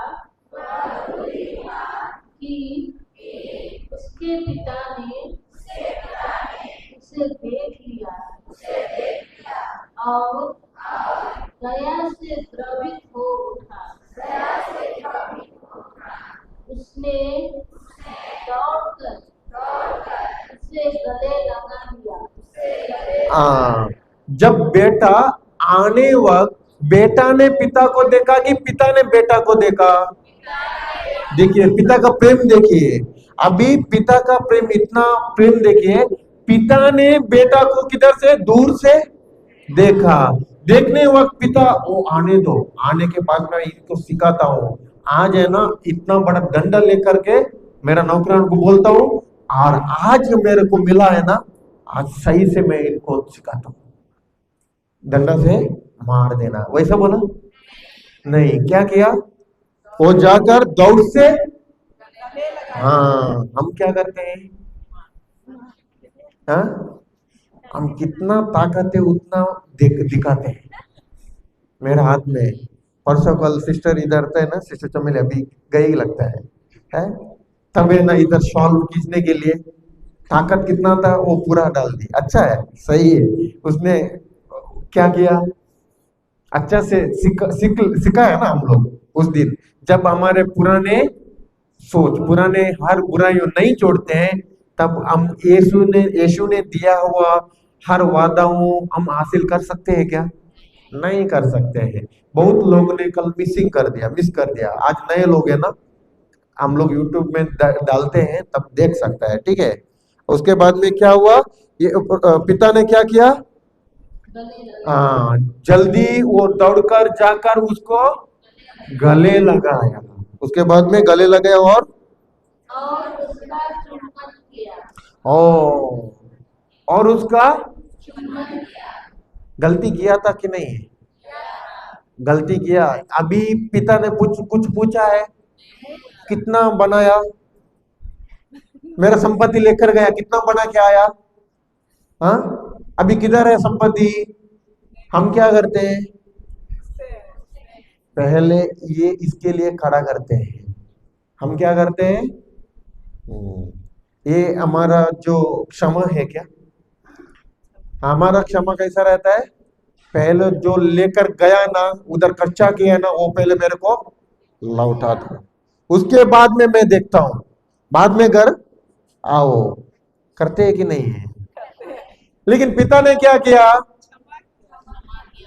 कि उसके पिता ने उसे देख लिया और दया से द्रवित हो उठा। उसने दौड़कर उसे गले लगा लिया। जब बेटा आने वक्त, बेटा ने पिता को देखा कि पिता ने बेटा को देखा? देखिए पिता का प्रेम, देखिए अभी पिता का प्रेम, इतना प्रेम देखिए। पिता ने बेटा को किधर से? दूर से देखा। देखने वक्त पिता, वो आने दो, आने के बाद मैं इनको सिखाता हूँ। आज है ना, इतना बड़ा डंडा लेकर के मेरा नौकरान को बोलता हूँ, और आज मेरे को मिला है ना, आज सही से मैं इनको सिखाता हूँ, डंडा से मार देना, वैसा बोला नहीं। क्या किया? वो जाकर दौड़ से, हाँ हम क्या करते हैं, हाँ हम कितना ताकत है उतना दिखाते हैं। मेरे हाथ में परसों कल सिस्टर इधर थे ना, सिस्टर चमेली अभी गई लगता है तब है ना, इधर शॉल खींचने के लिए ताकत कितना था वो पूरा डाल दी। अच्छा है, सही है। उसने क्या किया, अच्छा से सिखाया ना हम लोग उस दिन, जब हमारे पुराने सोच, पुराने हर बुराइयों नहीं छोड़ते हैं, तब हम यीशु ने दिया हुआ हर वादाओं हम हासिल कर सकते हैं क्या? नहीं कर सकते हैं। बहुत लोग ने कल मिस कर दिया। आज नए लोग हैं ना, हम लोग यूट्यूब में डालते हैं तब देख सकता है, ठीक है। उसके बाद में क्या हुआ, ये पिता ने क्या किया, गले लगा हाँ जल्दी वो दौड़कर जाकर उसको गले लगाया। उसके बाद में गले लगाया और उसका चुंबन किया। ओ और उसका चुंबन किया। गलती किया था कि नहीं? गलती किया। अभी पिता ने कुछ पूछा है, कितना बनाया, मेरा संपत्ति लेकर गया, कितना बना के आया, हाँ अभी किधर है संपत्ति? हम क्या करते हैं, पहले ये इसके लिए खड़ा करते हैं। हम क्या करते हैं, ये हमारा जो क्षमा है क्या, हमारा क्षमा कैसा रहता है, पहले जो लेकर गया ना, उधर खर्चा किया ना, वो पहले मेरे को लौटा दो, उसके बाद में मैं देखता हूं, बाद में घर आओ। करते हैं कि नहीं है? लेकिन पिता ने क्या किया,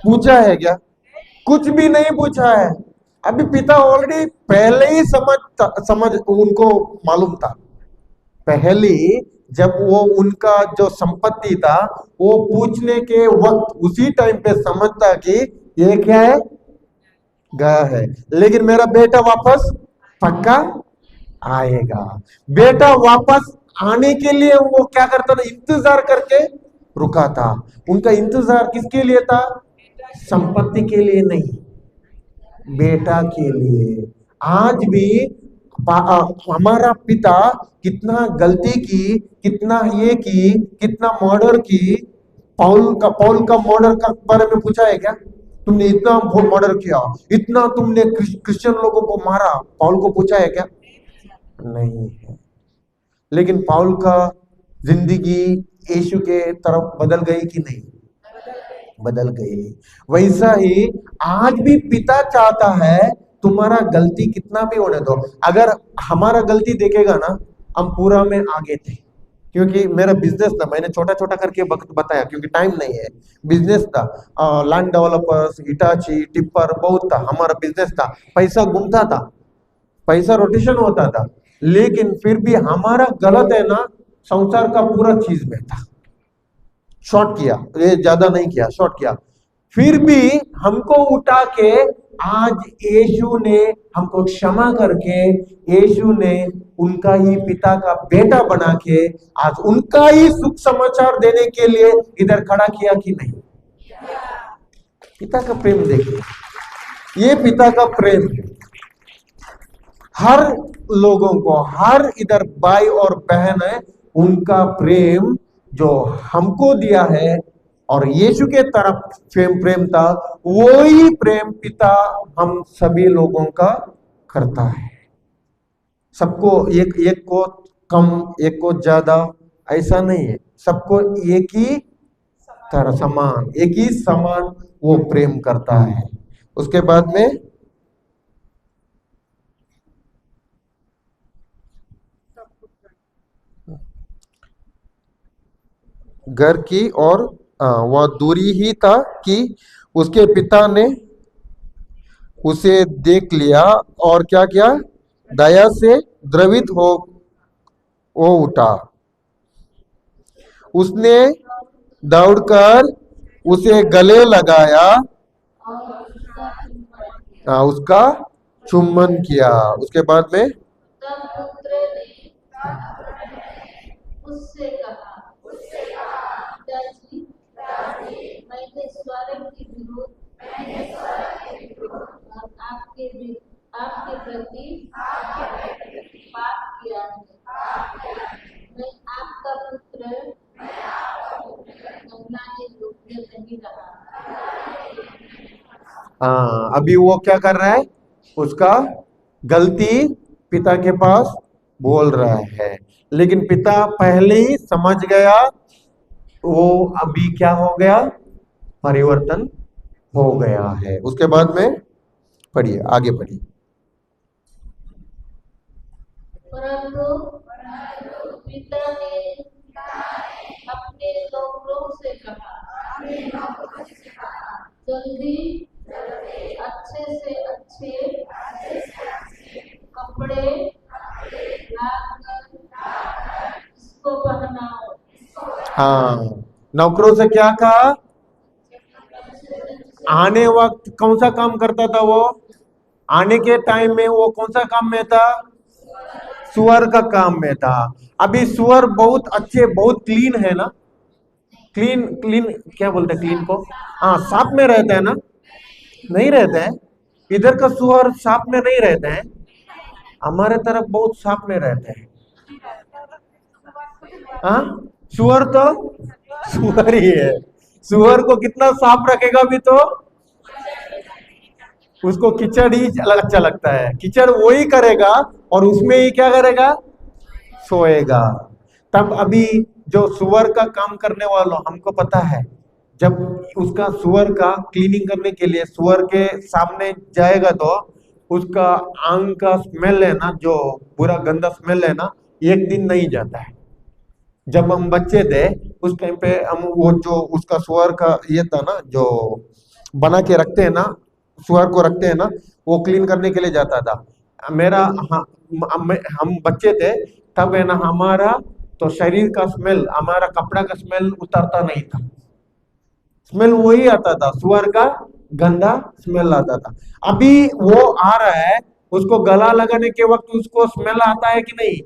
पूछा है क्या? कुछ भी नहीं पूछा है। अभी पिता ऑलरेडी पहले ही समझ उनको मालूम था, पहले जब वो उनका जो संपत्ति था वो पूछने के वक्त उसी टाइम पे समझता कि ये क्या है, गया है, लेकिन मेरा बेटा वापस पक्का आएगा। बेटा वापस आने के लिए वो क्या करता था, इंतजार करके रुका था। उनका इंतजार किसके लिए था? संपत्ति के लिए नहीं, बेटा के लिए। आज भी हमारा पिता कितना गलती की, कितना ये की, कितना मर्डर की। पौल का मर्डर का बारे में पूछा है क्या? तुमने इतना मर्डर किया, इतना तुमने क्रिश्चियन लोगों को मारा, पौल को पूछा है क्या? नहीं है। लेकिन पौल का जिंदगी यीशु के तरफ बदल गई कि नहीं? बदल गई। वैसा ही आज भी पिता चाहता है तुम्हारा गलती कितना भी होने दो। अगर हमारा गलती देखेगा ना, हम पूरा में आगे थे, क्योंकि मेरा बिजनेस था, मैंने छोटा छोटा करके बताया क्योंकि टाइम नहीं है। बिजनेस था, लैंड डेवलपर्स, हिटाची, टिप्पर बहुत था, हमारा बिजनेस था, पैसा घूमता था, पैसा रोटेशन होता था। लेकिन फिर भी हमारा गलत है ना, संसार का पूरा चीज में था, शॉर्ट किया, ये ज्यादा नहीं किया, शॉर्ट किया। फिर भी हमको उठा के आज यीशु ने हमको क्षमा करके, यीशु ने उनका ही पिता का बेटा बना के आज उनका ही सुख समाचार देने के लिए इधर खड़ा किया कि नहीं? पिता का प्रेम देखिए, ये पिता का प्रेम हर लोगों को, हर इधर भाई और बहन है, उनका प्रेम जो हमको दिया है और यीशु के तरफ प्रेम था, वो ही प्रेम पिता हम सभी लोगों का करता है। सबको एक को कम, एक को ज्यादा, ऐसा नहीं है, सबको एक ही तरह समान, एक ही समान वो प्रेम करता है। उसके बाद में घर की और वह दूरी ही था कि उसके पिता ने उसे देख लिया और क्या किया, दया से द्रवित हो उठा। उसने दौड़कर उसे गले लगाया, उसका चुम्बन किया। उसके बाद में तब पुत्र ने उससे कहा, हाँ, अभी वो क्या कर रहा है, उसका गलती पिता के पास बोल रहा है, लेकिन पिता पहले ही समझ गया। वो अभी क्या हो गया, परिवर्तन हो गया है। उसके बाद में पढ़िए, आगे पढ़िए। परंतु पिता ने अपने नौकरों से कहा, जल्दी अच्छे से अच्छे कपड़े लाकर इसको पहनाओ। हाँ, नौकरों से क्या कहा, आने वक्त कौन सा काम करता था वो, आने के टाइम में वो कौन सा काम में था, सुअर का काम में था। अभी सुअर बहुत अच्छे, बहुत क्लीन है ना, क्लीन क्लीन क्या बोलते हैं क्लीन को, हाँ साफ में रहते हैं ना, नहीं रहते हैं। इधर का सुअर साफ में नहीं रहते हैं, हमारे तरफ बहुत साफ में रहते हैं। हाँ, सुअर तो सुअर ही है, सुअर को कितना साफ रखेगा भी तो उसको कीचड़ ही अच्छा लगता है, कीचड़ वो ही करेगा और उसमें ही क्या करेगा, सोएगा। तब अभी जो सुअर का काम करने वालों, हमको पता है, जब उसका सुअर का क्लीनिंग करने के लिए सुअर के सामने जाएगा तो उसका आंग का स्मेल है ना, जो बुरा गंदा स्मेल है ना, एक दिन नहीं जाता है। जब हम बच्चे थे उस टाइम पे हम वो जो उसका सुअर का ये था ना, जो बना के रखते हैं ना, सुअर को रखते हैं ना, वो क्लीन करने के लिए जाता था मेरा। हाँ, हम बच्चे थे तब है ना, हमारा तो शरीर का स्मेल, हमारा कपड़ा का स्मेल उतरता नहीं था, स्मेल वही आता था, सुअर का गंदा स्मेल आता था। अभी वो आ रहा है, उसको गला लगाने के वक्त उसको स्मेल आता है कि नहीं,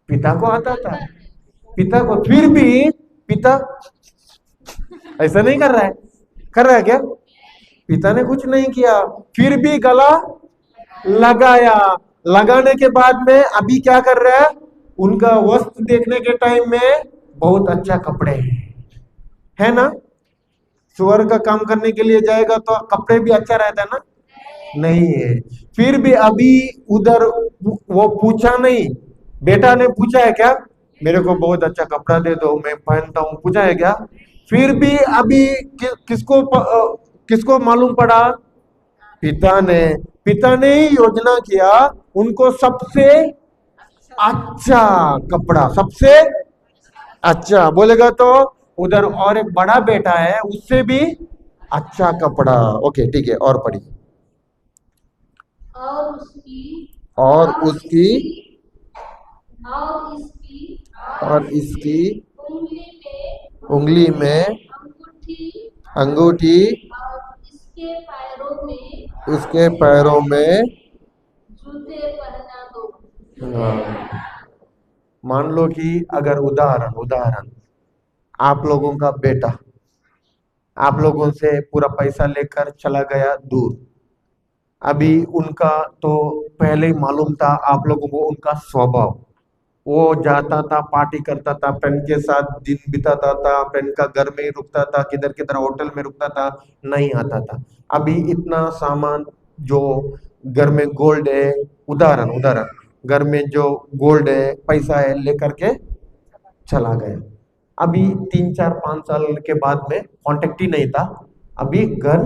पिता को आता था, पिता को, फिर भी पिता ऐसा नहीं कर रहा है, कर रहा है क्या, पिता ने कुछ नहीं किया, फिर भी गला लगाया। लगाने के बाद में अभी क्या कर रहा है, उनका वस्त्र देखने के टाइम में बहुत अच्छा कपड़े हैं, है ना। सुअर का काम करने के लिए जाएगा तो कपड़े भी अच्छा रहता है ना, नहीं है। फिर भी अभी उधर वो पूछा नहीं, बेटा ने पूछा है क्या, मेरे को बहुत अच्छा कपड़ा दे दो मैं पहनता हूँ, पूछा है क्या। फिर भी अभी किसको मालूम पड़ा, पिता ने, पिता ने ही योजना किया, उनको सबसे अच्छा कपड़ा, सबसे अच्छा बोलेगा तो उधर और एक बड़ा बेटा है, उससे भी अच्छा कपड़ा। ओके ठीक है, और पढ़िए। और उसकी और उसकी और इसकी और इसकी उंगली में में अंगूठी अंगूठी और इसके पैरों में उसके पैरों में। जूते पहना दो। हाँ, मान लो कि अगर उदाहरण उदाहरण आप लोगों का बेटा आप लोगों से पूरा पैसा लेकर चला गया दूर, अभी उनका तो पहले ही मालूम था आप लोगों को उनका स्वभाव, वो जाता था पार्टी करता था, फ्रेंड के साथ दिन बिताता था, फ्रेंड का घर में ही रुकता था, किधर किधर होटल में रुकता था, नहीं आता था। अभी इतना सामान जो घर में गोल्ड है, उदाहरण उदाहरण घर में जो गोल्ड है पैसा है लेकर के चला गया। अभी 3 4 5 साल के बाद में कांटेक्ट ही नहीं था, अभी घर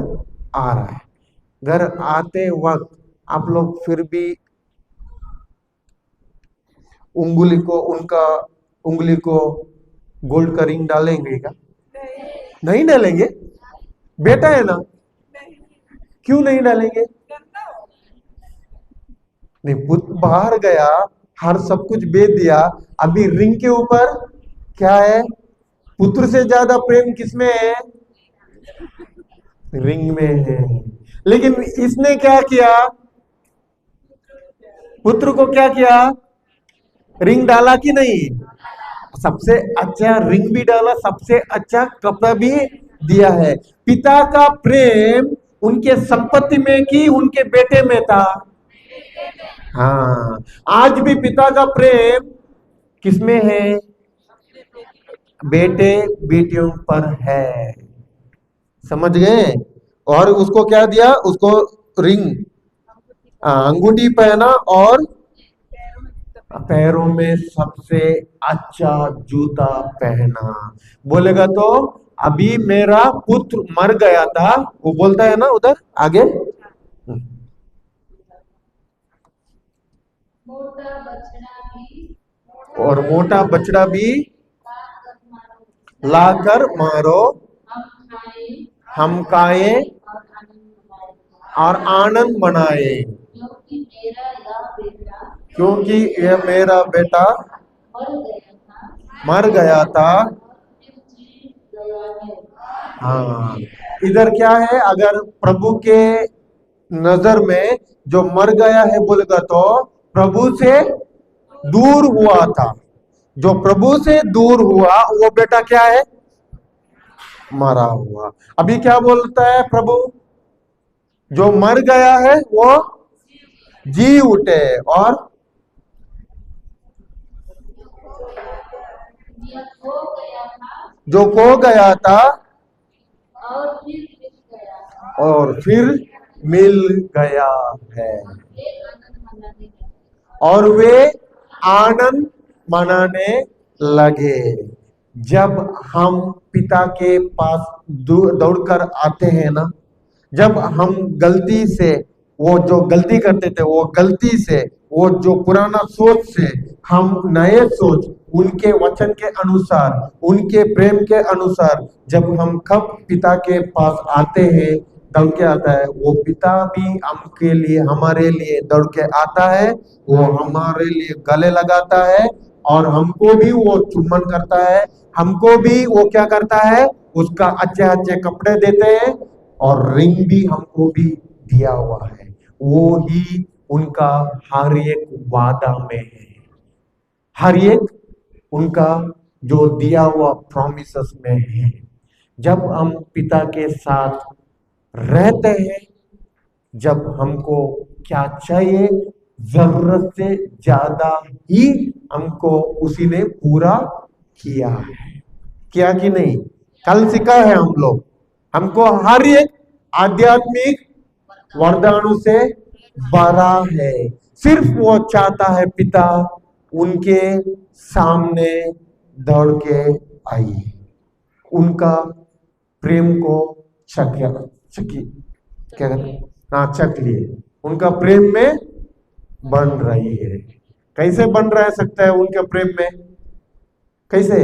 आ रहा है। घर आते वक्त आप लोग फिर भी उंगली को गोल्ड का रिंग डालेंगे क्या, नहीं डालेंगे, बेटा है ना, क्यों नहीं डालेंगे। नहीं, पुत्र बाहर गया, हर सब कुछ बेच दिया, अभी रिंग के ऊपर क्या है, पुत्र से ज्यादा प्रेम किसमें है, रिंग में है। लेकिन इसने क्या किया, पुत्र को क्या किया, रिंग डाला कि नहीं, सबसे अच्छा रिंग भी डाला, सबसे अच्छा कपड़ा भी दिया है। पिता का प्रेम उनके संपत्ति में कि उनके बेटे में था, हाँ, आज भी पिता का प्रेम किसमें है, बेटे बेटियों पर है, समझ गए। और उसको क्या दिया, उसको रिंग, अंगूठी पहना और पैरों में सबसे अच्छा जूता पहना। बोलेगा तो अभी मेरा पुत्र मर गया था, वो बोलता है ना उधर आगे। मोटा बछड़ा भी और मोटा बछड़ा भी लाकर मारो, लाकर मारो, हम खाए हम खाए और आनंद मनाए, और आनंद मनाए, क्योंकि मेरा यह बेटा क्योंकि यह मेरा बेटा मर गया था मर गया था। और फिर जी गया है। हाँ, इधर क्या है, अगर प्रभु के नजर में जो मर गया है बोलेगा तो प्रभु से दूर हुआ था। जो प्रभु से दूर हुआ वो बेटा क्या है, मरा हुआ। अभी क्या बोलता है प्रभु, जो मर गया है वो जी उठे, और यह खो गया था जो खो गया था और फिर मिल गया, और फिर मिल गया है। वे आनंद मनाने लगे। और वे आनंद मनाने लगे। जब हम पिता के पास दौड़कर आते हैं ना, जब हम गलती से, वो जो गलती करते थे वो गलती से, वो जो पुराना सोच से हम नए सोच, उनके वचन के अनुसार, उनके प्रेम के अनुसार जब हम कब पिता के पास आते हैं, दौड़ के आता है वो पिता भी हमके लिए, हमारे लिए दौड़ के आता है। वो हमारे लिए गले लगाता है और हमको भी वो चुम्बन करता है, हमको भी वो क्या करता है, उसका अच्छे अच्छे कपड़े देते हैं और रिंग भी हमको भी दिया हुआ है। वो ही उनका हर एक वादा में है, हर एक उनका जो दिया हुआ प्रॉमिसेस में है। जब हम पिता के साथ रहते हैं, जब हमको क्या चाहिए, जरूरत से ज्यादा ही हमको उसी ने पूरा किया है, किया कि नहीं। कल सीखा है हम लोग, हमको हर एक आध्यात्मिक वरदानों से भरा है। सिर्फ वो चाहता है पिता उनके सामने दौड़ के आई, उनका प्रेम को चकी क्या कहते हैं? हाँ, चख लिए, उनका प्रेम में बन रही है। कैसे बन रह सकता है उनके प्रेम में, कैसे?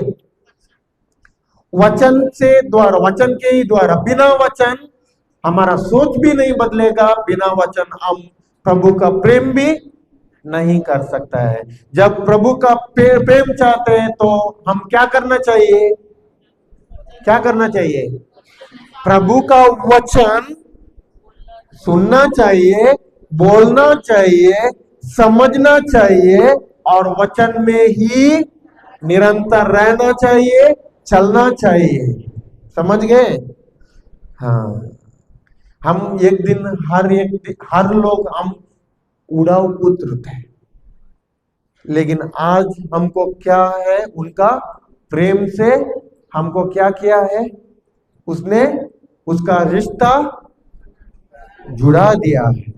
वचन से द्वारा, वचन के ही द्वारा। बिना वचन हमारा सोच भी नहीं बदलेगा, बिना वचन हम प्रभु का प्रेम भी नहीं कर सकता है। जब प्रभु का प्रेम चाहते हैं तो हम क्या करना चाहिए, क्या करना चाहिए? प्रभु का वचन सुनना चाहिए, बोलना चाहिए, समझना चाहिए और वचन में ही निरंतर रहना चाहिए, चलना चाहिए। समझ गए? हाँ, हम एक दिन हर लोग हम उड़ाऊ पुत्र थे, लेकिन आज हमको क्या है, उनका प्रेम से हमको क्या किया है, उसने उसका रिश्ता जुड़ा दिया है।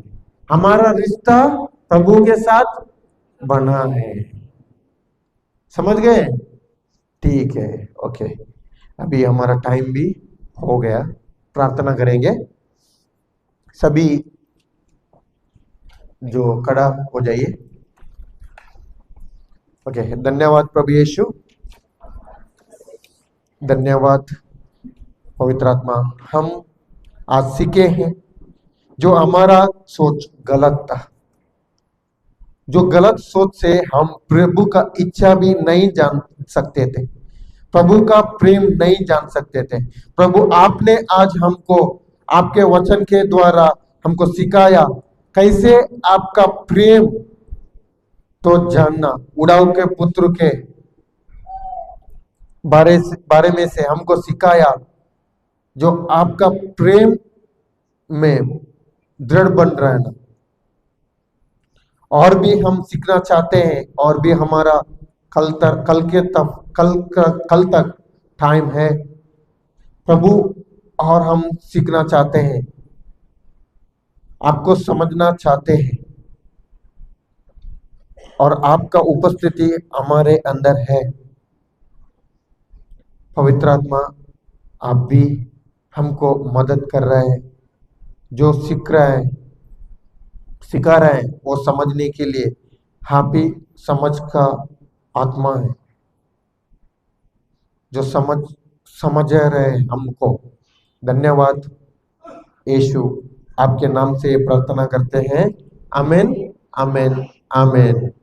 हमारा रिश्ता प्रभु के साथ बना है। समझ गए? ठीक है, ओके। अभी हमारा टाइम भी हो गया, प्रार्थना करेंगे। सभी जो खड़ा हो जाइए। ओके, धन्यवाद प्रभु यीशु, धन्यवाद पवित्र आत्मा। हम आज सीखे हैं जो हमारा सोच गलत था, जो गलत सोच से हम प्रभु का इच्छा भी नहीं जान सकते थे, प्रभु का प्रेम नहीं जान सकते थे। प्रभु आपने आज हमको आपके वचन के द्वारा हमको सिखाया कैसे आपका प्रेम तो जानना। उड़ाऊ के पुत्र के बारे में से हमको सिखाया, जो आपका प्रेम में दृढ़ बन रहना। और भी हम सीखना चाहते हैं, और भी हमारा कल तक टाइम है प्रभु, और हम सीखना चाहते हैं आपको समझना चाहते हैं और आपका उपस्थिति हमारे अंदर है। पवित्र आत्मा आप भी हमको मदद कर रहे हैं, जो सिखा रहे हैं वो समझने के लिए। आप ही समझ का आत्मा है, जो समझ रहे हैं हमको। धन्यवाद यीशु, आपके नाम से ये प्रार्थना करते हैं। आमेन, आमेन, आमेन।